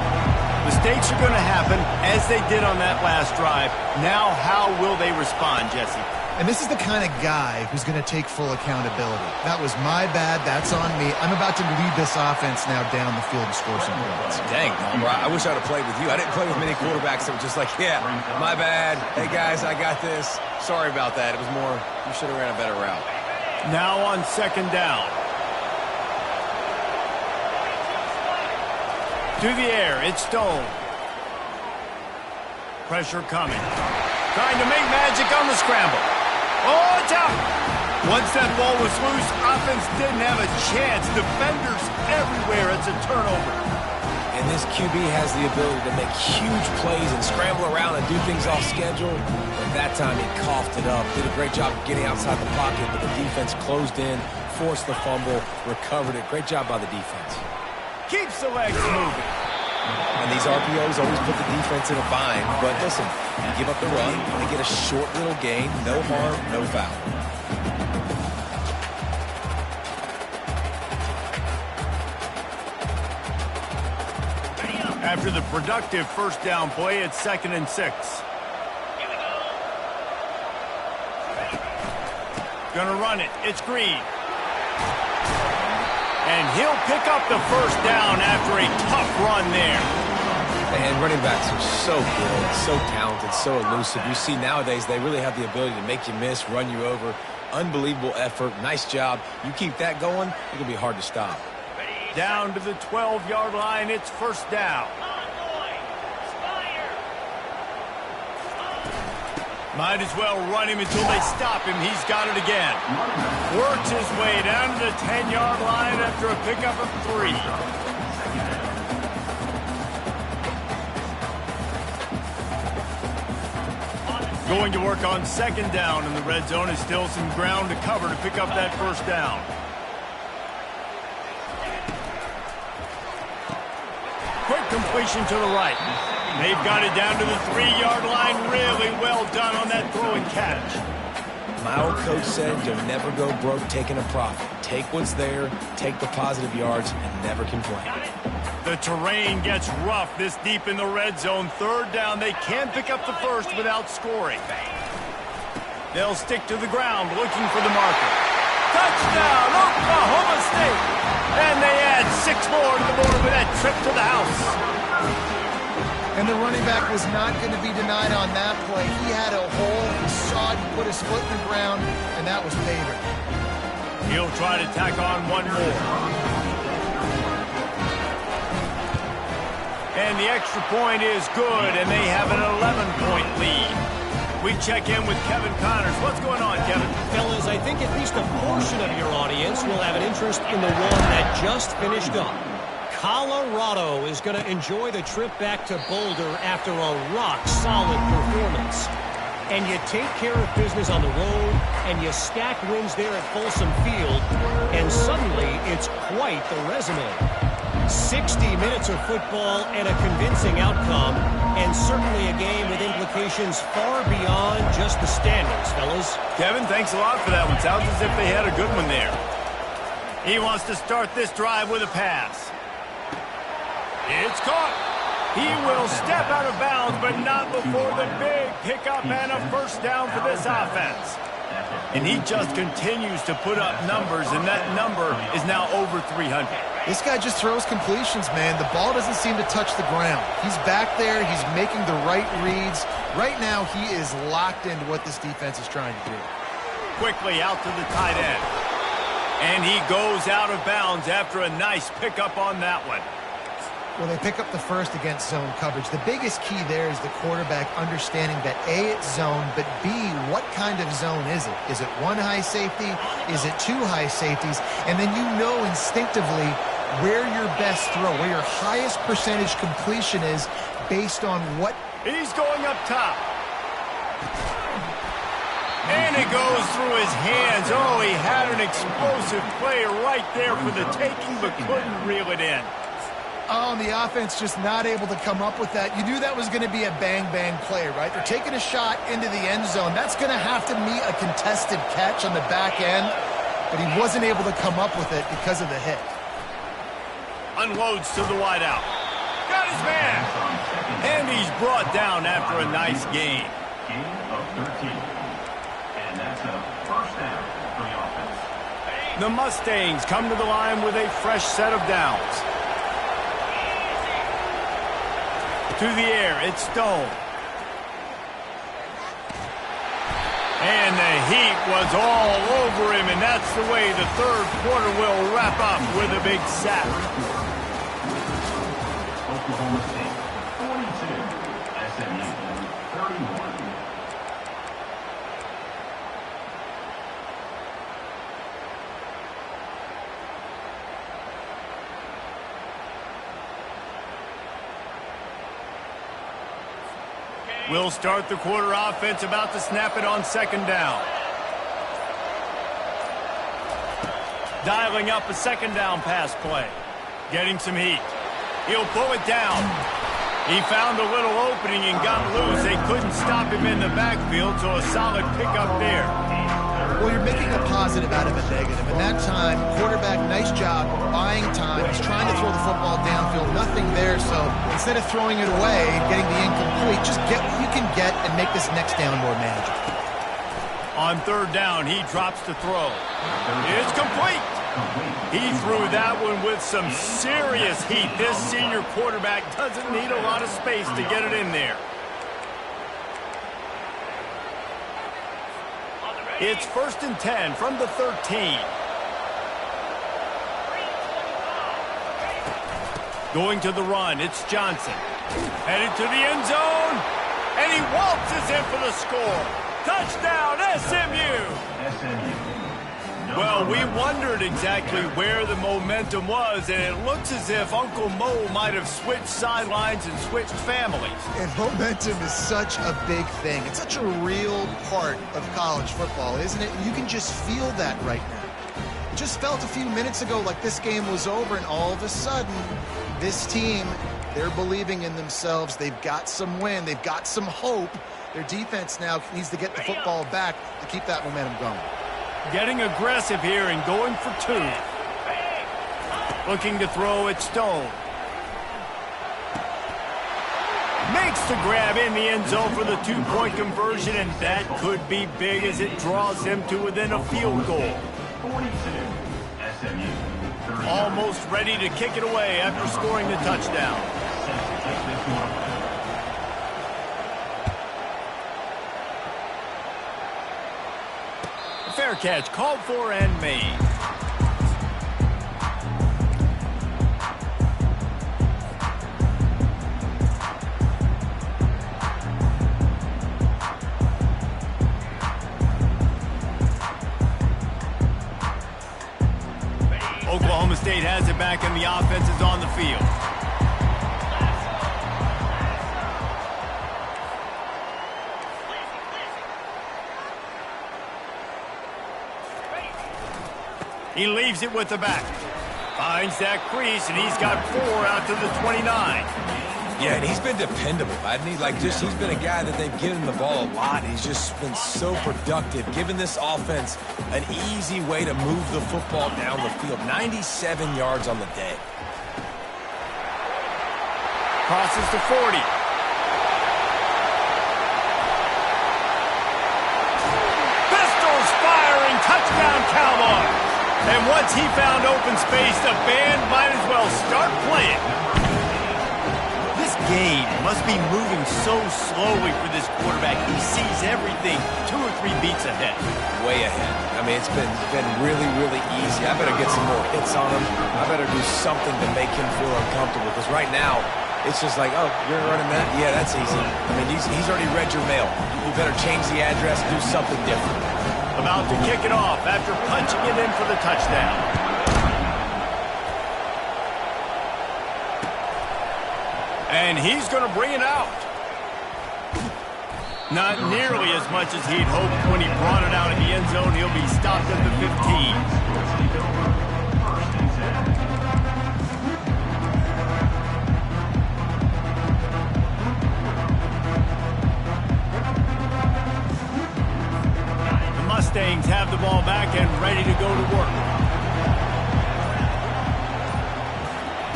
Mistakes are going to happen, as they did on that last drive. Now, how will they respond, Jesse? And this is the kind of guy who's going to take full accountability. That was my bad. That's on me. I'm about to lead this offense now down the field and score some points. Dang, I wish I would have played with you. I didn't play with many quarterbacks that were just like, yeah, my bad. Hey, guys, I got this. Sorry about that. It was more, you should have ran a better route. Now on 2nd down. To the air, it's Stone. Pressure coming. Trying to make magic on the scramble. Oh, it's out! Once that ball was loose, offense didn't have a chance. Defenders everywhere. It's a turnover. And this QB has the ability to make huge plays and scramble around and do things off schedule. But that time he coughed it up. Did a great job of getting outside the pocket, but the defense closed in, forced the fumble, recovered it. Great job by the defense. Keeps the legs moving. And these RPOs always put the defense in a bind. But listen, you give up the run, they get a short little gain, no harm, no foul. After the productive 1st down play, it's 2nd and 6. Gonna run it. It's Green. And he'll pick up the 1st down after a tough run there. And running backs are so good, so talented, so elusive. You see nowadays they really have the ability to make you miss, run you over. Unbelievable effort. Nice job. You keep that going, it'll be hard to stop. Down to the 12-yard line, it's first down. Might as well run him until they stop him. He's got it again. Works his way down to the 10-yard line after a pickup of 3. Going to work on second down in the red zone. Is still some ground to cover to pick up that first down. Quick completion to the right. They've got it down to the 3-yard line. Really well done on that throw and catch. My old coach said you'll never go broke taking a profit. Take what's there, take the positive yards, and never complain. The terrain gets rough this deep in the red zone. Third down, they can pick up the first without scoring. They'll stick to the ground looking for the marker. Touchdown, Oklahoma State! And they add 6 more to the board with that trip to the house. And the running back was not going to be denied on that play. He had a hole, he saw it, he put his foot in the ground, and that was payback. He'll try to tack on one more. And the extra point is good, and they have an 11-point lead. We check in with Kevin Connors. What's going on, Kevin? Fellas, I think at least a portion of your audience will have an interest in the one that just finished up. Colorado is going to enjoy the trip back to Boulder after a rock-solid performance. And you take care of business on the road, and you stack wins there at Folsom Field, and suddenly it's quite the resume. 60 minutes of football and a convincing outcome, and certainly a game with implications far beyond just the standings, fellas. Kevin, thanks a lot for that one. Sounds as if they had a good one there. He wants to start this drive with a pass. It's caught. He will step out of bounds, but not before the big pickup and a first down for this offense. And he just continues to put up numbers, and that number is now over 300. This guy just throws completions, man. The ball doesn't seem to touch the ground. He's back there. He's making the right reads. Right now, he is locked into what this defense is trying to do. Quickly out to the tight end. And he goes out of bounds after a nice pickup on that one. Well, they pick up the first against zone coverage. The biggest key there is the quarterback understanding that A, it's zone, but B, what kind of zone is it? Is it one high safety? Is it 2 high safeties? And then you know instinctively where your best throw, where your highest percentage completion is based on what... He's going up top. And it goes through his hands. Oh, he had an explosive play right there for the taking, but couldn't reel it in. Oh, and the offense just not able to come up with that. You knew that was going to be a bang-bang play, right? They're taking a shot into the end zone. That's going to have to meet a contested catch on the back end, but he wasn't able to come up with it because of the hit. Unloads to the wideout. Got his man. And he's brought down after a nice gain. Gain of 13. And that's a first down for the offense. The Mustangs come to the line with a fresh set of downs. To the air, it's Stone. And the heat was all over him, and that's the way the third quarter will wrap up with a big sack. Oklahoma State, 42. SMU, 31. We'll start the quarter offense, about to snap it on second down. Dialing up a second down pass play. Getting some heat. He'll pull it down. He found a little opening and got loose. They couldn't stop him in the backfield, so a solid pickup there. Well, you're making a positive out of a negative. And that time, quarterback, nice job, buying time. He's trying to throw the football downfield. Nothing there, so instead of throwing it away and getting the incomplete, just get what you can get and make this next down more manageable. On third down, he drops to throw. It's complete. He threw that one with some serious heat. This senior quarterback doesn't need a lot of space to get it in there. It's 1st and 10 from the 13. Going to the run, it's Johnson. Headed to the end zone, and he waltzes in for the score. Touchdown, SMU! Well, we wondered exactly where the momentum was, and it looks as if Uncle Mo might have switched sidelines and switched families. And momentum is such a big thing. It's such a real part of college football, isn't it? You can just feel that right now. It just felt a few minutes ago like this game was over, and all of a sudden, this team, they're believing in themselves. They've got some wind. They've got some hope. Their defense now needs to get the football back to keep that momentum going. Getting aggressive here and going for two. Looking to throw at Stone. Makes the grab in the end zone for the two-point conversion, and that could be big as it draws him to within a field goal. 42, SMU. Almost ready to kick it away after scoring the touchdown. Fair catch called for and made. Oklahoma State has it back and the offense is on the field. He leaves it with the back. Finds that crease, and he's got 4 out to the 29. Yeah, and he's been dependable, hasn't he? He's been a guy that they've given the ball a lot. He's just been so productive, giving this offense an easy way to move the football down the field. 97 yards on the day. Crosses to 40. Pistols firing, touchdown Cowboys. And once he found open space, the band might as well start playing. This game must be moving so slowly for this quarterback. He sees everything 2 or 3 beats ahead. Way ahead. I mean, it's been really, really easy. I better get some more hits on him. I better do something to make him feel uncomfortable, because right now, it's just like, oh, you're running that? Yeah, that's easy. I mean, he's already read your mail. You better change the address, do something different. About to kick it off after punching it in for the touchdown. And he's going to bring it out. Not nearly as much as he'd hoped when he brought it out in the end zone. He'll be stopped at the 15. Mustangs have the ball back and ready to go to work.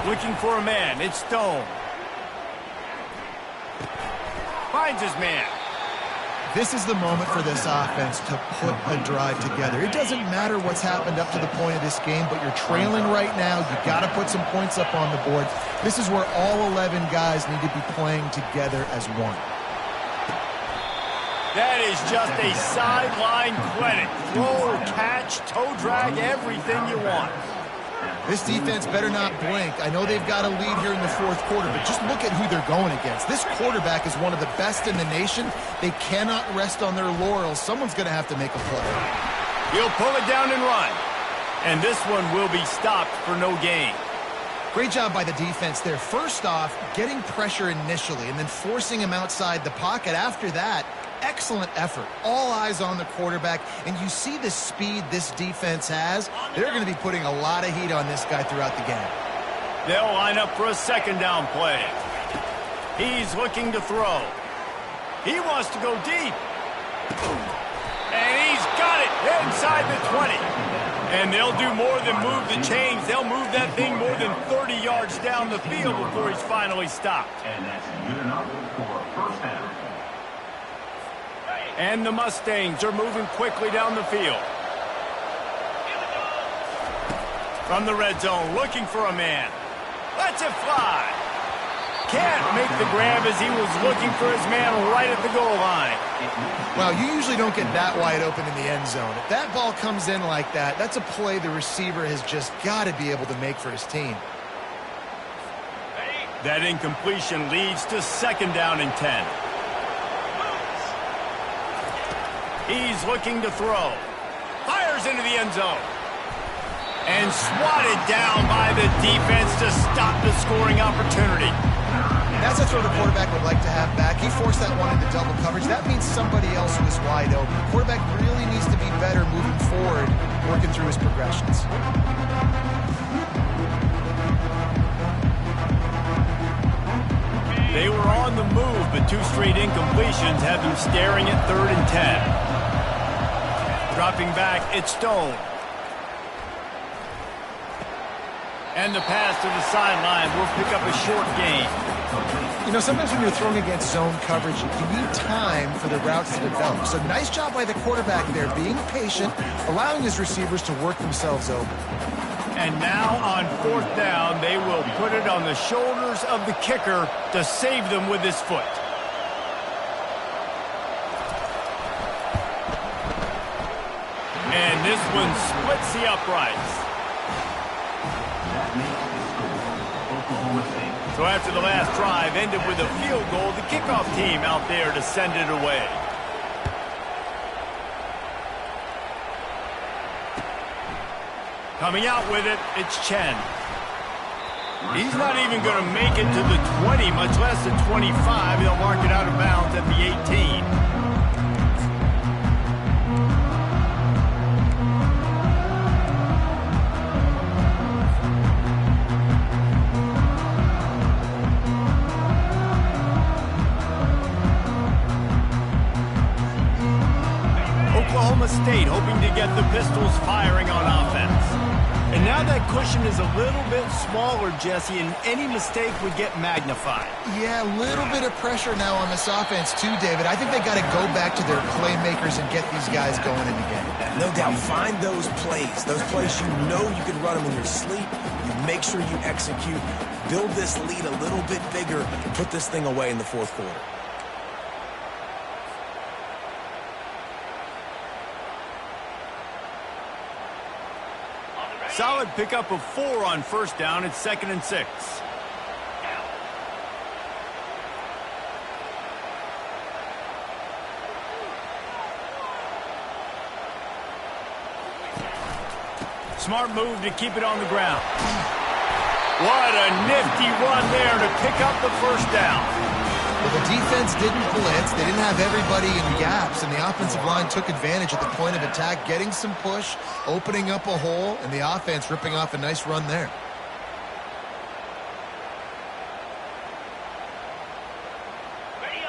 Looking for a man. It's Stone. Finds his man. This is the moment for this offense to put a drive together. It doesn't matter what's happened up to the point of this game, but you're trailing right now. You've got to put some points up on the board. This is where all 11 guys need to be playing together as one. That is just a sideline clinic. Throw, catch, toe drag, everything you want. This defense better not blink. I know they've got a lead here in the 4th quarter, but just look at who they're going against. This quarterback is one of the best in the nation. They cannot rest on their laurels. Someone's going to have to make a play. He'll pull it down and run. And this one will be stopped for no gain. Great job by the defense there. First off, getting pressure initially and then forcing him outside the pocket. After that, excellent effort. All eyes on the quarterback, and you see the speed this defense has. They're going to be putting a lot of heat on this guy throughout the game. They'll line up for a 2nd down play. He's looking to throw. He wants to go deep. And he's got it inside the 20. And they'll do more than move the chains. They'll move that thing more than 30 yards down the field before he's finally stopped. And that's good enough for a 1st down. And the Mustangs are moving quickly down the field. From the red zone, looking for a man. Lets it fly. Can't make the grab as he was looking for his man right at the goal line. Well, you usually don't get that wide open in the end zone. If that ball comes in like that, that's a play the receiver has just got to be able to make for his team. That incompletion leads to 2nd down and 10. He's looking to throw. Fires into the end zone. And swatted down by the defense to stop the scoring opportunity. That's a throw the quarterback would like to have back. He forced that one into double coverage. That means somebody else was wide open. The quarterback really needs to be better moving forward, working through his progressions. They were on the move, but 2 straight incompletions have them staring at 3rd and 10. Dropping back, it's Stone. And the pass to the sideline will pick up a short gain. You know, sometimes when you're throwing against zone coverage, you need time for the routes to develop. So nice job by the quarterback there, being patient, allowing his receivers to work themselves open. And now on 4th down, they will put it on the shoulders of the kicker to save them with his foot. And this one splits the uprights. So after the last drive ended with a field goal, the kickoff team out there to send it away. Coming out with it, it's Chen. He's not even going to make it to the 20, much less the 25. He'll mark it out of bounds at the 18. Oklahoma State hoping to get the Pistols firing on offense. And now that cushion is a little bit smaller, Jesse, and any mistake would get magnified. Yeah, a little bit of pressure now on this offense too, David. I think they got to go back to their playmakers and get these guys going in the game. No doubt. Find those plays you know you can run them in your sleep. You make sure you execute. Build this lead a little bit bigger. Put this thing away in the 4th quarter. Solid pickup of 4 on 1st down. It's 2nd and 6. Smart move to keep it on the ground. What a nifty run there to pick up the 1st down. Well, the defense didn't blitz. They didn't have everybody in gaps, and the offensive line took advantage at the point of attack, getting some push, opening up a hole, and the offense ripping off a nice run there.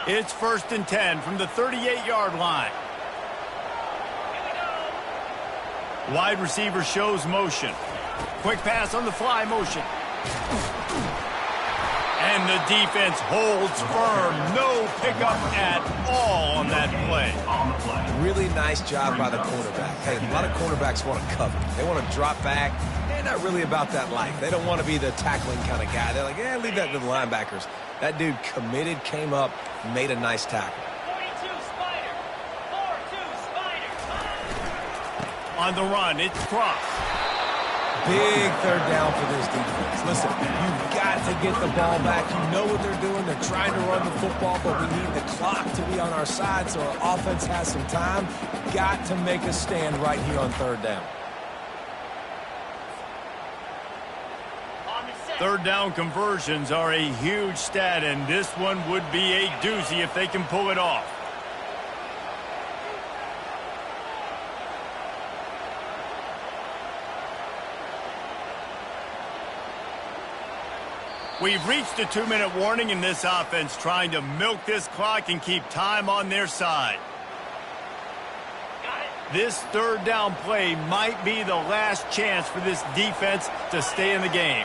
It's 1st and 10 from the 38-yard line. Wide receiver shows motion. Quick pass on the fly motion. And the defense holds firm. No pickup at all on that play. Really nice job by the quarterback. Hey, a lot of quarterbacks want to cover. They want to drop back. They're not really about that life. They don't want to be the tackling kind of guy. They're like, yeah, leave that to the linebackers. That dude committed, came up, made a nice tackle. 42 Spider. 4-2 Spider. On the run, it's Cross. Big 3rd down for this defense. Listen, you've got to get the ball back. You know what they're doing. They're trying to run the football, but we need the clock to be on our side so our offense has some time. Got to make a stand right here on 3rd down. 3rd down conversions are a huge stat, and this one would be a doozy if they can pull it off. We've reached a 2-minute warning in this offense, trying to milk this clock and keep time on their side. This 3rd down play might be the last chance for this defense to stay in the game.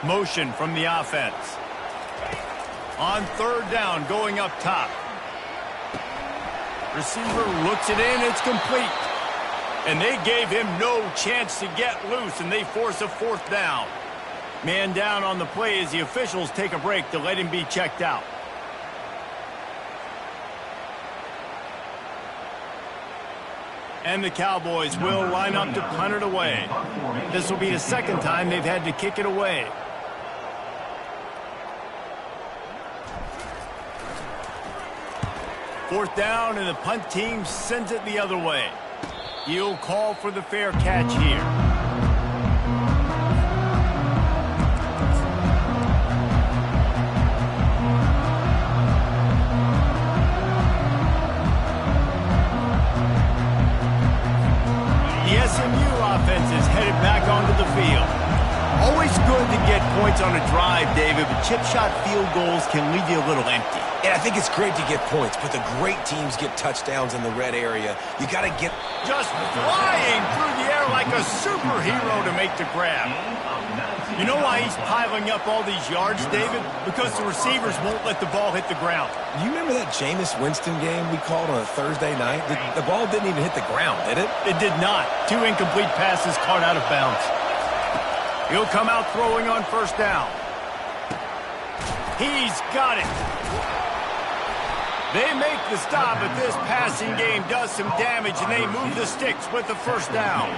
Motion from the offense. On 3rd down, going up top. Receiver looks it in, it's complete. And they gave him no chance to get loose, and they force a 4th down. Man down on the play as the officials take a break to let him be checked out. And the Cowboys will line up to punt it away. This will be the 2nd time they've had to kick it away. Fourth down, and the punt team sends it the other way. He'll call for the fair catch here. The SMU offense is headed back onto the field. Always good to get points on a drive, David, but chip shot field goals can leave you a little empty. And I think it's great to get points, but the great teams get touchdowns in the red area. You got to get... Just flying through the air like a superhero to make the grab. You know why he's piling up all these yards, David? Because the receivers won't let the ball hit the ground. You remember that Jameis Winston game we called on a Thursday night? The ball didn't even hit the ground, did it? It did not. 2 incomplete passes caught out of bounds. He'll come out throwing on 1st down. He's got it. They make the stop, but this passing game does some damage, and they move the sticks with the 1st down.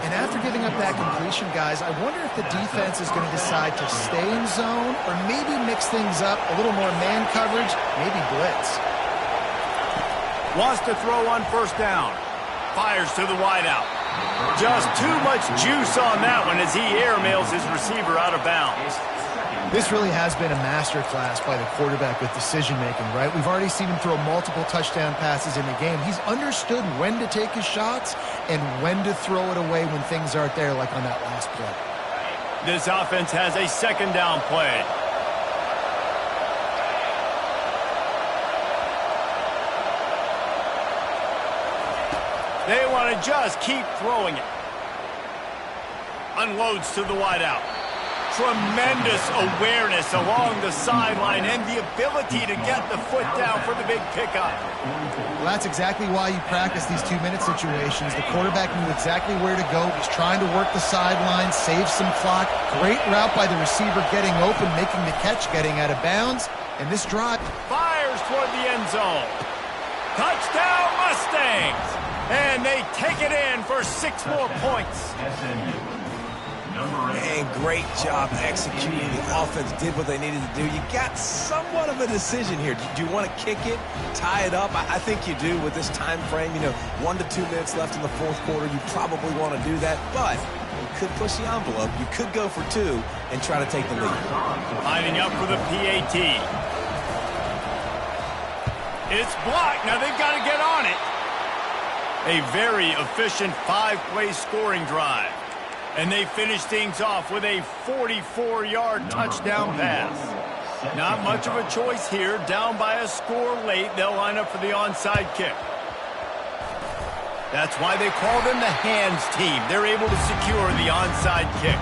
And after giving up that completion, guys, I wonder if the defense is going to decide to stay in zone or maybe mix things up, a little more man coverage, maybe blitz. Wants to throw on 1st down. Fires to the wideout. Just too much juice on that one as he airmails his receiver out of bounds. This really has been a masterclass by the quarterback with decision-making, right? We've already seen him throw multiple touchdown passes in the game. He's understood when to take his shots and when to throw it away when things aren't there, like on that last play. This offense has a 2nd down play. They want to just keep throwing it. Unloads to the wideout. Tremendous awareness along the sideline and the ability to get the foot down for the big pickup. Well, that's exactly why you practice these 2-minute situations. The quarterback knew exactly where to go. He's trying to work the sideline, save some clock. Great route by the receiver getting open, making the catch, getting out of bounds. And this drive fires toward the end zone. Touchdown Mustangs! And they take it in for 6 more points. And great job executing. The offense did what they needed to do. You got somewhat of a decision here. Do you want to kick it, tie it up? I think you do with this time frame. 1 to 2 minutes left in the 4th quarter. You probably want to do that, but you could push the envelope. You could go for 2 and try to take the lead. Lining up for the PAT. It's blocked. Now they've got to get on it. A very efficient 5-play scoring drive. And they finish things off with a 44-yard touchdown pass. Not much of a choice here. Down by a score late, they'll line up for the onside kick. That's why they call them the hands team. They're able to secure the onside kick.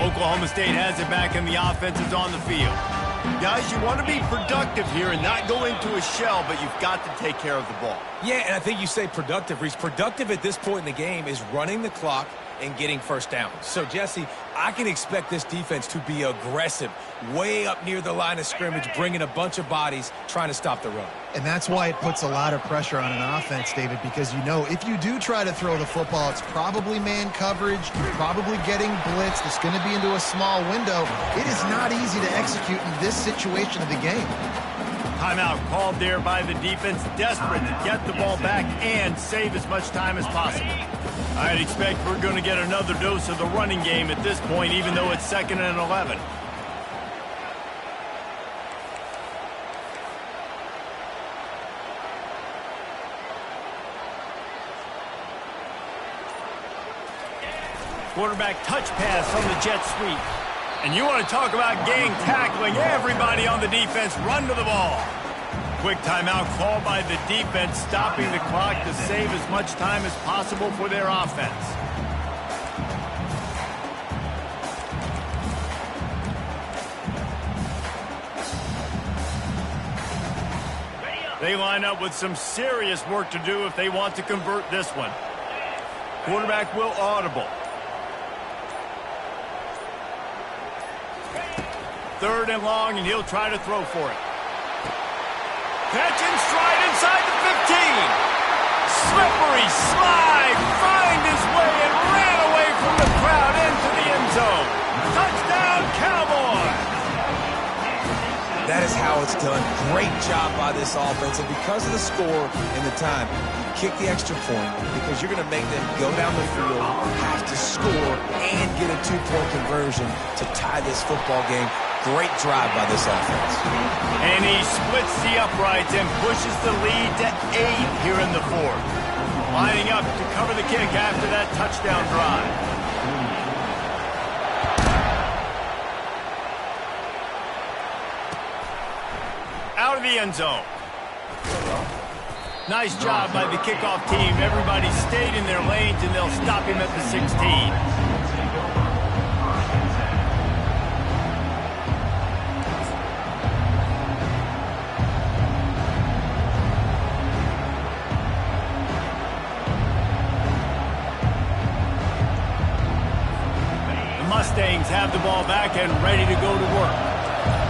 Oklahoma State has it back and the offense is on the field. Guys, you want to be productive here and not go into a shell, but you've got to take care of the ball. Yeah, and I think you say productive, Reese. Productive at this point in the game is running the clock and getting 1st down. So, Jesse, I can expect this defense to be aggressive, way up near the line of scrimmage, bringing a bunch of bodies, trying to stop the run. And that's why it puts a lot of pressure on an offense, David, because if you do try to throw the football, it's probably man coverage, you're probably getting blitzed, it's going to be into a small window. It is not easy to execute in this situation of the game. Timeout called there by the defense, desperate to get the ball back and save as much time as possible. I'd expect we're going to get another dose of the running game at this point, even though it's 2nd and 11. Quarterback touch pass on the jet sweep. And you want to talk about gang tackling, everybody on the defense run to the ball. Quick timeout called by the defense, stopping the clock to save as much time as possible for their offense. They line up with some serious work to do if they want to convert this one. Quarterback will audible. Third and long, and he'll try to throw for it. Catch and stride inside the 15. Slippery slide, find his way and ran away from the crowd into the end zone. Touchdown, Cowboys! That is how it's done. Great job by this offense. And because of the score and the time, you kick the extra point because you're going to make them go down the field, have to score, and get a two-point conversion to tie this football game. Great drive by this offense. And he splits the uprights and pushes the lead to 8 here in the fourth. Lining up to cover the kick after that touchdown drive. Out of the end zone. Nice job by the kickoff team. Everybody stayed in their lanes, and they'll stop him at the 16. Mustangs have the ball back and ready to go to work.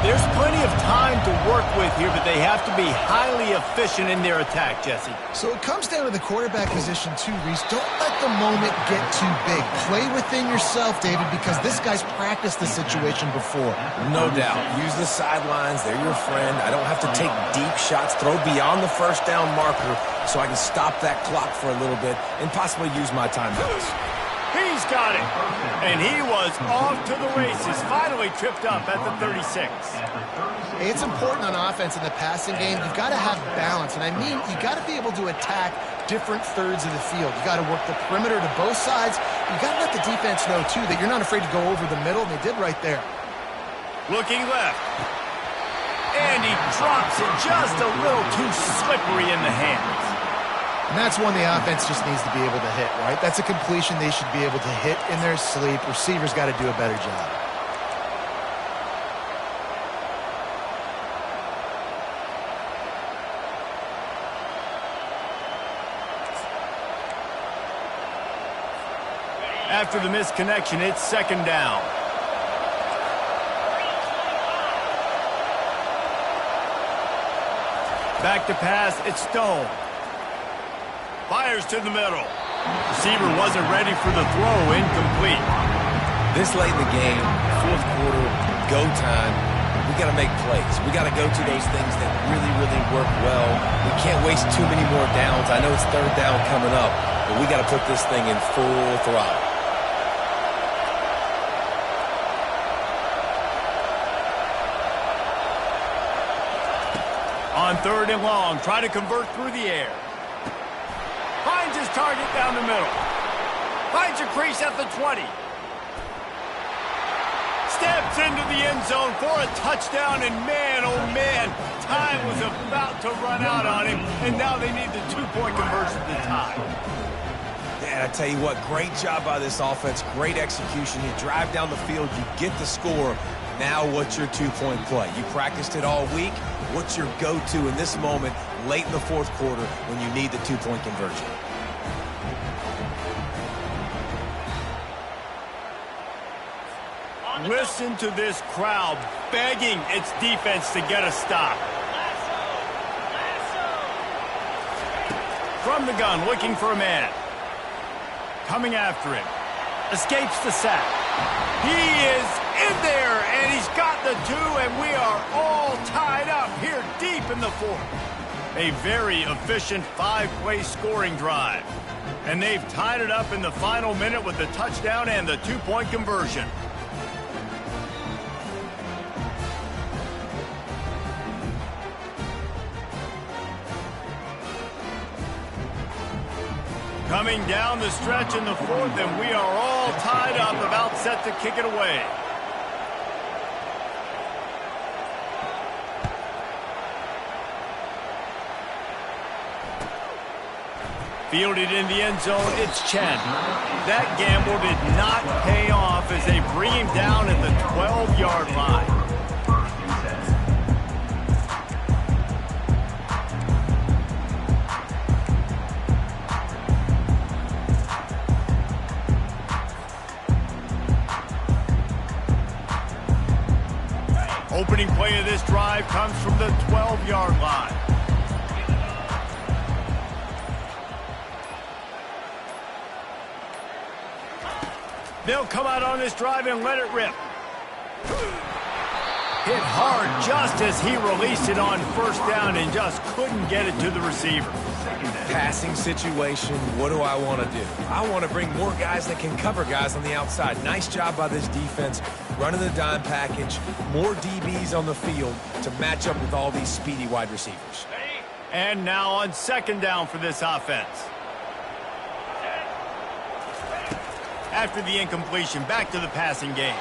There's plenty of time to work with here, but they have to be highly efficient in their attack, Jesse. So it comes down to the quarterback position too, Reese. Don't let the moment get too big. Play within yourself, David, because this guy's practiced the situation before. No doubt. Use the sidelines. They're your friend. I don't have to take deep shots, throw beyond the first down marker so I can stop that clock for a little bit and possibly use my timeouts. He's got it. And he was off to the races. Finally tripped up at the 36. Hey, it's important on offense in the passing game. You've got to have balance. And I mean, you got to be able to attack different thirds of the field. You got to work the perimeter to both sides. You got to let the defense know, too, that you're not afraid to go over the middle. And they did right there. Looking left. And he drops it just a little too slippery in the hands. And that's one the offense just needs to be able to hit, right? That's a completion they should be able to hit in their sleep. Receivers got to do a better job. After the misconnection, it's second down. Back to pass, it's Stone. Fires to the middle. Receiver wasn't ready for the throw, incomplete. This late in the game, fourth quarter, go time, we got to make plays. We got to go to those things that really, really work well. We can't waste too many more downs. I know it's third down coming up, but we got to put this thing in full throttle. On third and long, try to convert through the air. Finds his target down the middle. Finds a crease at the 20. Steps into the end zone for a touchdown, and man, oh man, time was about to run out on him, and now they need the two-point conversion to tie. Man, I tell you what, great job by this offense, great execution. You drive down the field, you get the score. Now what's your two-point play? You practiced it all week. What's your go-to in this moment late in the fourth quarter when you need the two-point conversion? Listen to this crowd begging its defense to get a stop. From the gun, looking for a man. Coming after him. Escapes the sack. He is in there, and he's got the two, and we are all tied up here deep in the fourth. A very efficient five-play scoring drive. And they've tied it up in the final minute with the touchdown and the two-point conversion. Coming down the stretch in the fourth, and we are all tied up, about set to kick it away. Fielded in the end zone, it's Chen. That gamble did not pay off as they bring him down at the 12-yard line. Opening play of this drive comes from the 12-yard line. They'll come out on this drive and let it rip. Hit hard just as he released it on first down and just couldn't get it to the receiver. Passing situation, what do I want to do? I want to bring more guys that can cover guys on the outside. Nice job by this defense, running the dime package, more DBs on the field to match up with all these speedy wide receivers. And now on second down for this offense. After the incompletion, back to the passing game.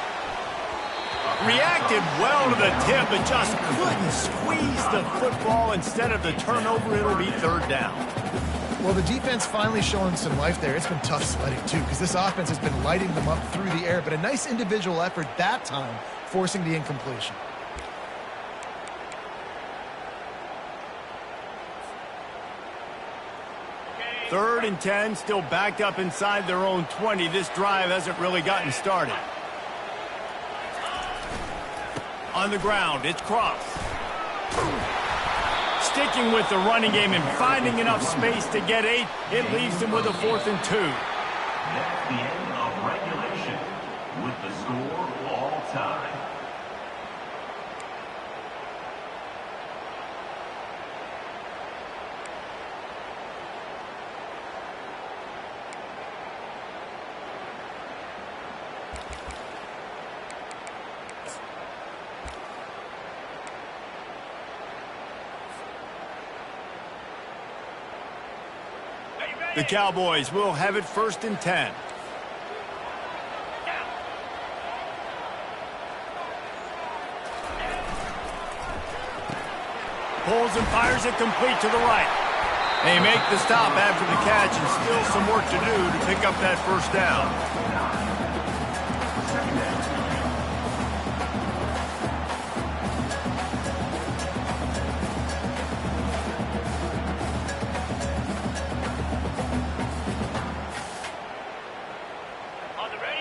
Reacted well to the tip, but just couldn't squeeze the football. Instead of the turnover, it'll be third down. Well, the defense finally showing some life there. It's been tough sledding, too, because this offense has been lighting them up through the air, but a nice individual effort that time, forcing the incompletion. Third and 10, still backed up inside their own 20. This drive hasn't really gotten started. On the ground, it's Cross. Sticking with the running game and finding enough space to get 8, it leaves them with a 4th and 2. That's the end of regulation with the score all time. The Cowboys will have it 1st and 10. Pulls and fires it complete to the right. They make the stop after the catch, and still some work to do to pick up that first down.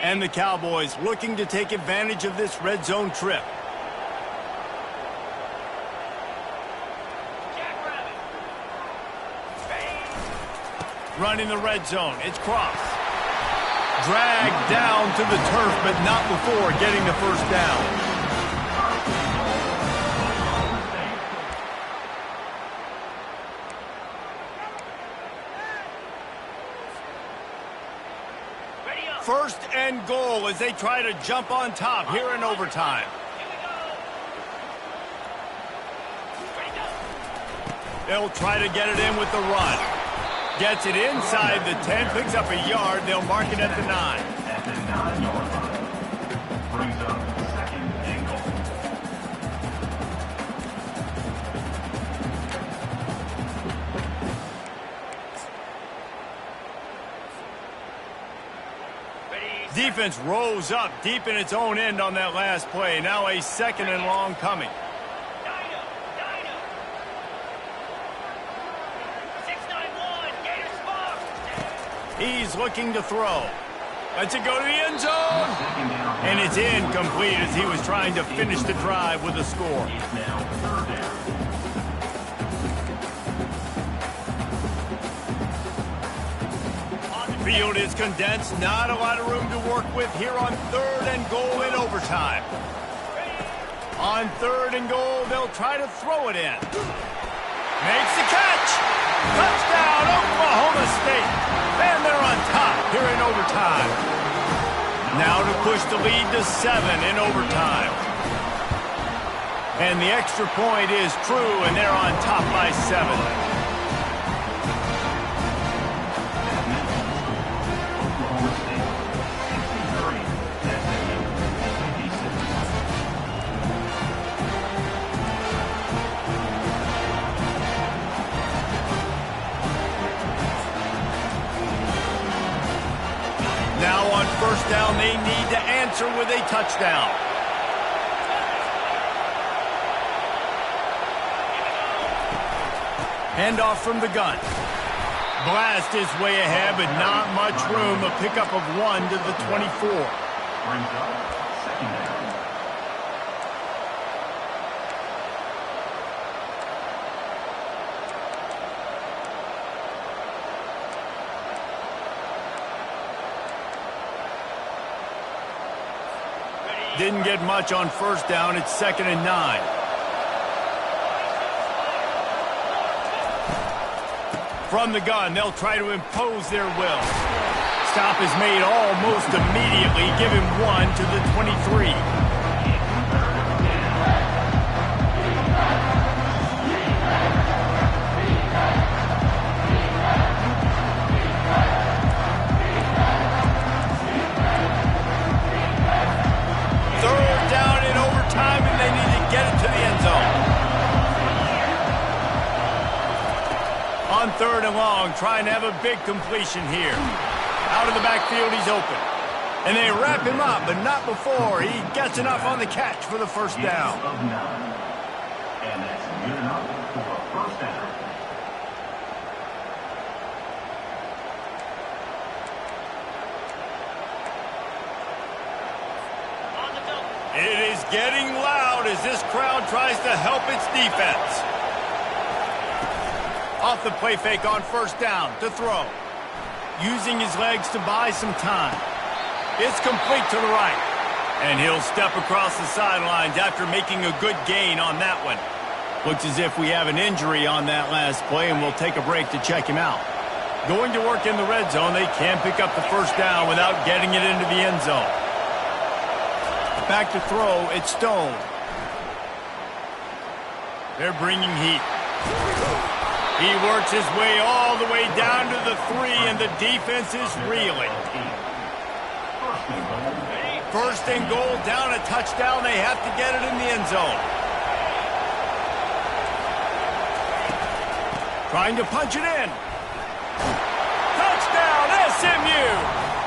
And the Cowboys looking to take advantage of this red zone trip. Running the red zone, it's Cross. Dragged down to the turf, but not before getting the first down. First and goal as they try to jump on top here in overtime. They'll try to get it in with the run. Gets it inside the 10, picks up a yard. They'll mark it at the 9. At the 9-yard line. Brings up 2nd and goal. Defense rose up deep in its own end on that last play. Now a 2nd and long coming. He's looking to throw. Lets it go to the end zone. And it's incomplete as he was trying to finish the drive with a score. It's now 3rd down. Field is condensed. Not a lot of room to work with here on 3rd and goal in overtime. On 3rd and goal, they'll try to throw it in. Makes the catch. Touchdown, Oklahoma State. And they're on top here in overtime. Now to push the lead to 7 in overtime. And the extra point is true, and they're on top by 7. Oklahoma State 63, SMU 56. first down they need to answer with a touchdown. Handoff from the gun. Blast is way ahead, but not much room. A pickup of 1 to the 24. Brings up second down. Didn't get much on first down. It's 2nd and 9. From the gun, they'll try to impose their will. Stop is made almost immediately. Give him 1 to the 23. Third down in overtime, and they need to get it to the end zone. On 3rd and long, trying to have a big completion here. Out of the backfield, he's open. And they wrap him up, but not before he gets enough on the catch for the first down. Of 9. And that's good enough for a first down. On the double. It is getting loud as this crowd tries to help its defense. Off the play fake on first down to throw. Using his legs to buy some time. It's complete to the right. And he'll step across the sidelines after making a good gain on that one. Looks as if we have an injury on that last play, and we'll take a break to check him out. Going to work in the red zone, they can pick up the first down without getting it into the end zone. Back to throw, it's Stone. They're bringing heat. He works his way all the way down to the 3, and the defense is reeling. First and goal, down a touchdown. They have to get it in the end zone. Trying to punch it in. Touchdown, SMU!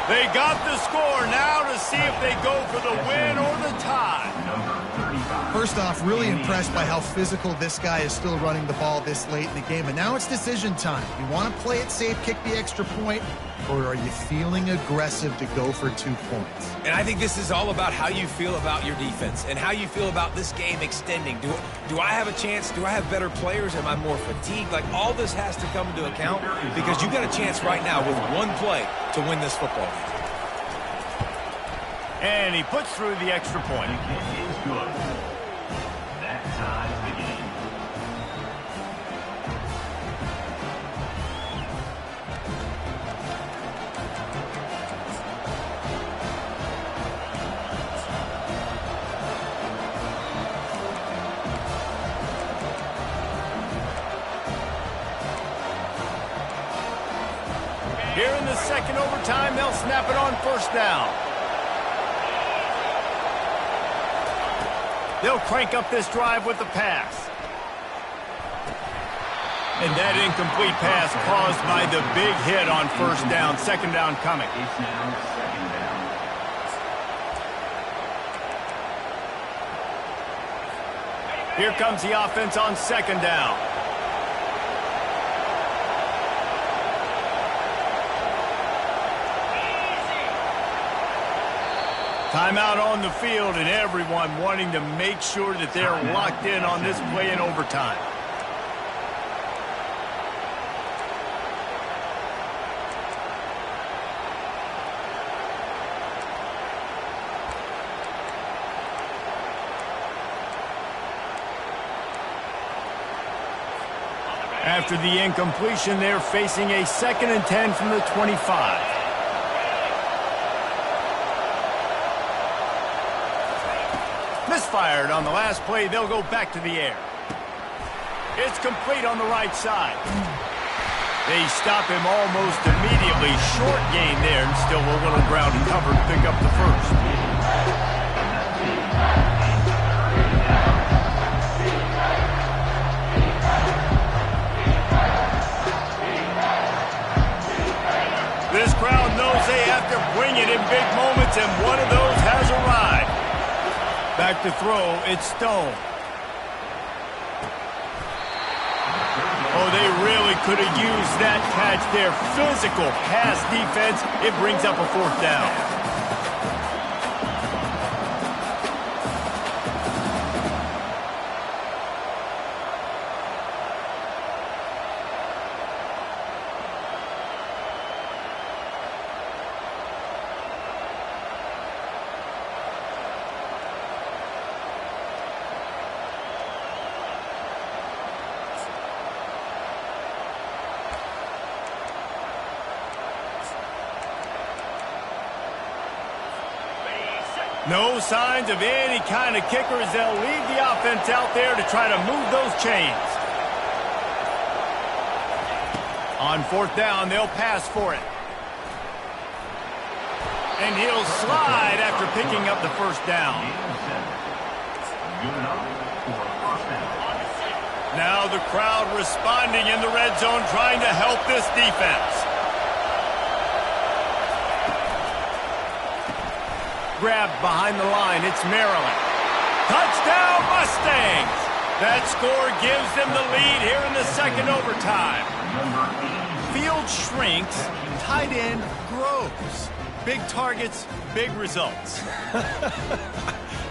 They got the score now to see if they go for the win or the tie. First off, really impressed by how physical this guy is still running the ball this late in the game. And now it's decision time. You want to play it safe, kick the extra point, or are you feeling aggressive to go for 2 points? And I think this is all about how you feel about your defense and how you feel about this game extending. Do I have a chance? Do I have better players? Am I more fatigued? Like, all this has to come into account because you got a chance right now with 1 play to win this football game. And he puts through the extra point. It is good. That ties the game. Here in the second overtime, they'll snap it on first down. They'll crank up this drive with the pass. And that incomplete pass caused by the big hit on first down. Second down coming. It's now second down. Here comes the offense on second down. Timeout on the field, and everyone wanting to make sure that they're locked in on this play in overtime. After the incompletion, they're facing a 2nd and 10 from the 25. Misfired on the last play. They'll go back to the air. It's complete on the right side. They stop him almost immediately. Short gain there, and still a little ground to cover to pick up the first. This crowd knows they have to to bring it in big moments, and one of those has arrived. Back to throw, it's Stone. Oh, they really could have used that catch there. Physical pass defense. It brings up a fourth down. No signs of any kind of kickers. They'll leave the offense out there to try to move those chains. On fourth down, they'll pass for it. And he'll slide after picking up the first down. Now the crowd responding in the red zone, trying to help this defense. Grabbed behind the line. It's Maryland. Touchdown, Mustangs! That score gives them the lead here in the second overtime. Field shrinks, tight end grows. Big targets, big results.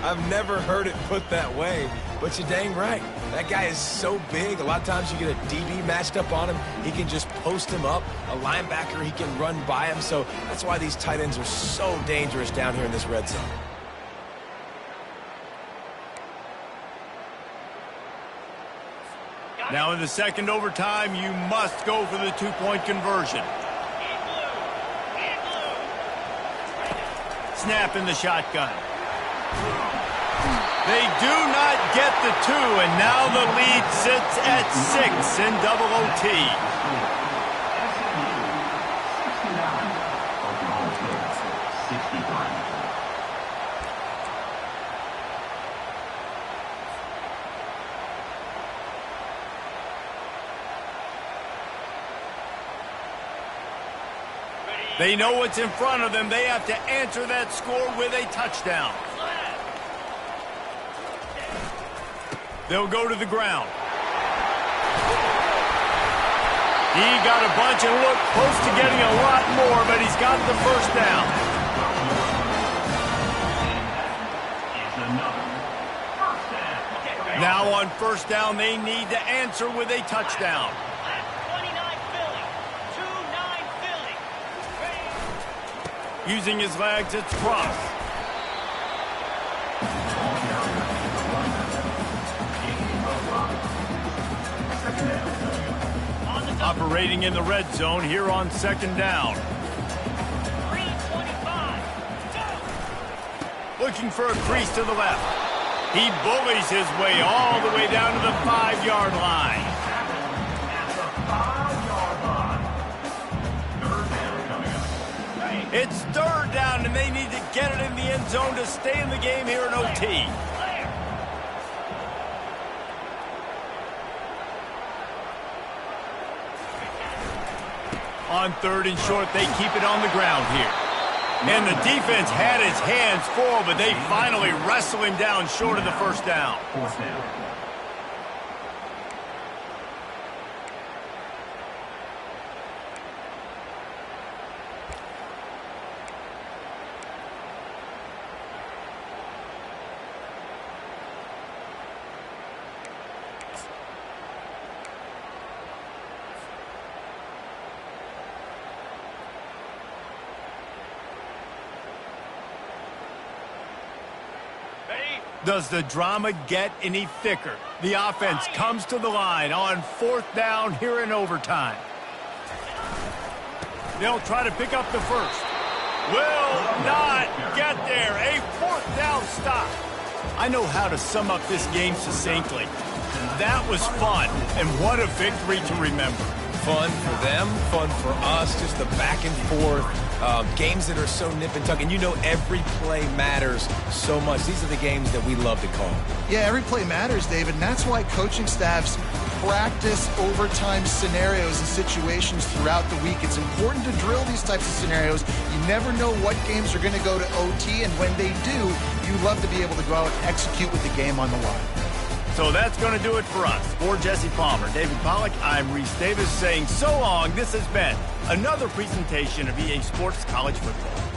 I've never heard it put that way, but you're dang right. That guy is so big. A lot of times you get a DB matched up on him. He can just post him up. A linebacker, he can run by him. So that's why these tight ends are so dangerous down here in this red zone. Now in the second overtime, you must go for the two-point conversion. Snap in the shotgun. They do not get the two, and now the lead sits at 6 in double OT. They know what's in front of them. They have to answer that score with a touchdown. They'll go to the ground. He got a bunch and looked close to getting a lot more, but he's got the first down. Now on first down, they need to answer with a touchdown. Using his legs, it's Cross. Operating in the red zone here on second down. 3:25. Looking for a crease to the left. He bullies his way all the way down to the 5-yard line. It's third down, and they need to get it in the end zone to stay in the game here in OT. On third and short, they keep it on the ground here. And the defense had his hands full, but they finally wrestle him down short of the first down. Fourth down. Does the drama get any thicker? The offense comes to the line on fourth down here in overtime. They'll try to pick up the first. Will not get there. A fourth down stop. I know how to sum up this game succinctly. That was fun, and what a victory to remember. Fun for them, fun for us, just the back and forth. Games that are so nip and tuck, and you know every play matters so much. These are the games that we love to call. Yeah, every play matters, David, and that's why coaching staffs practice overtime scenarios and situations throughout the week. It's important to drill these types of scenarios. You never know what games are going to go to OT, and when they do, you love to be able to go out and execute with the game on the line. So that's going to do it for us. For Jesse Palmer, David Pollack, I'm Reese Davis saying so long. This has been another presentation of EA Sports College Football.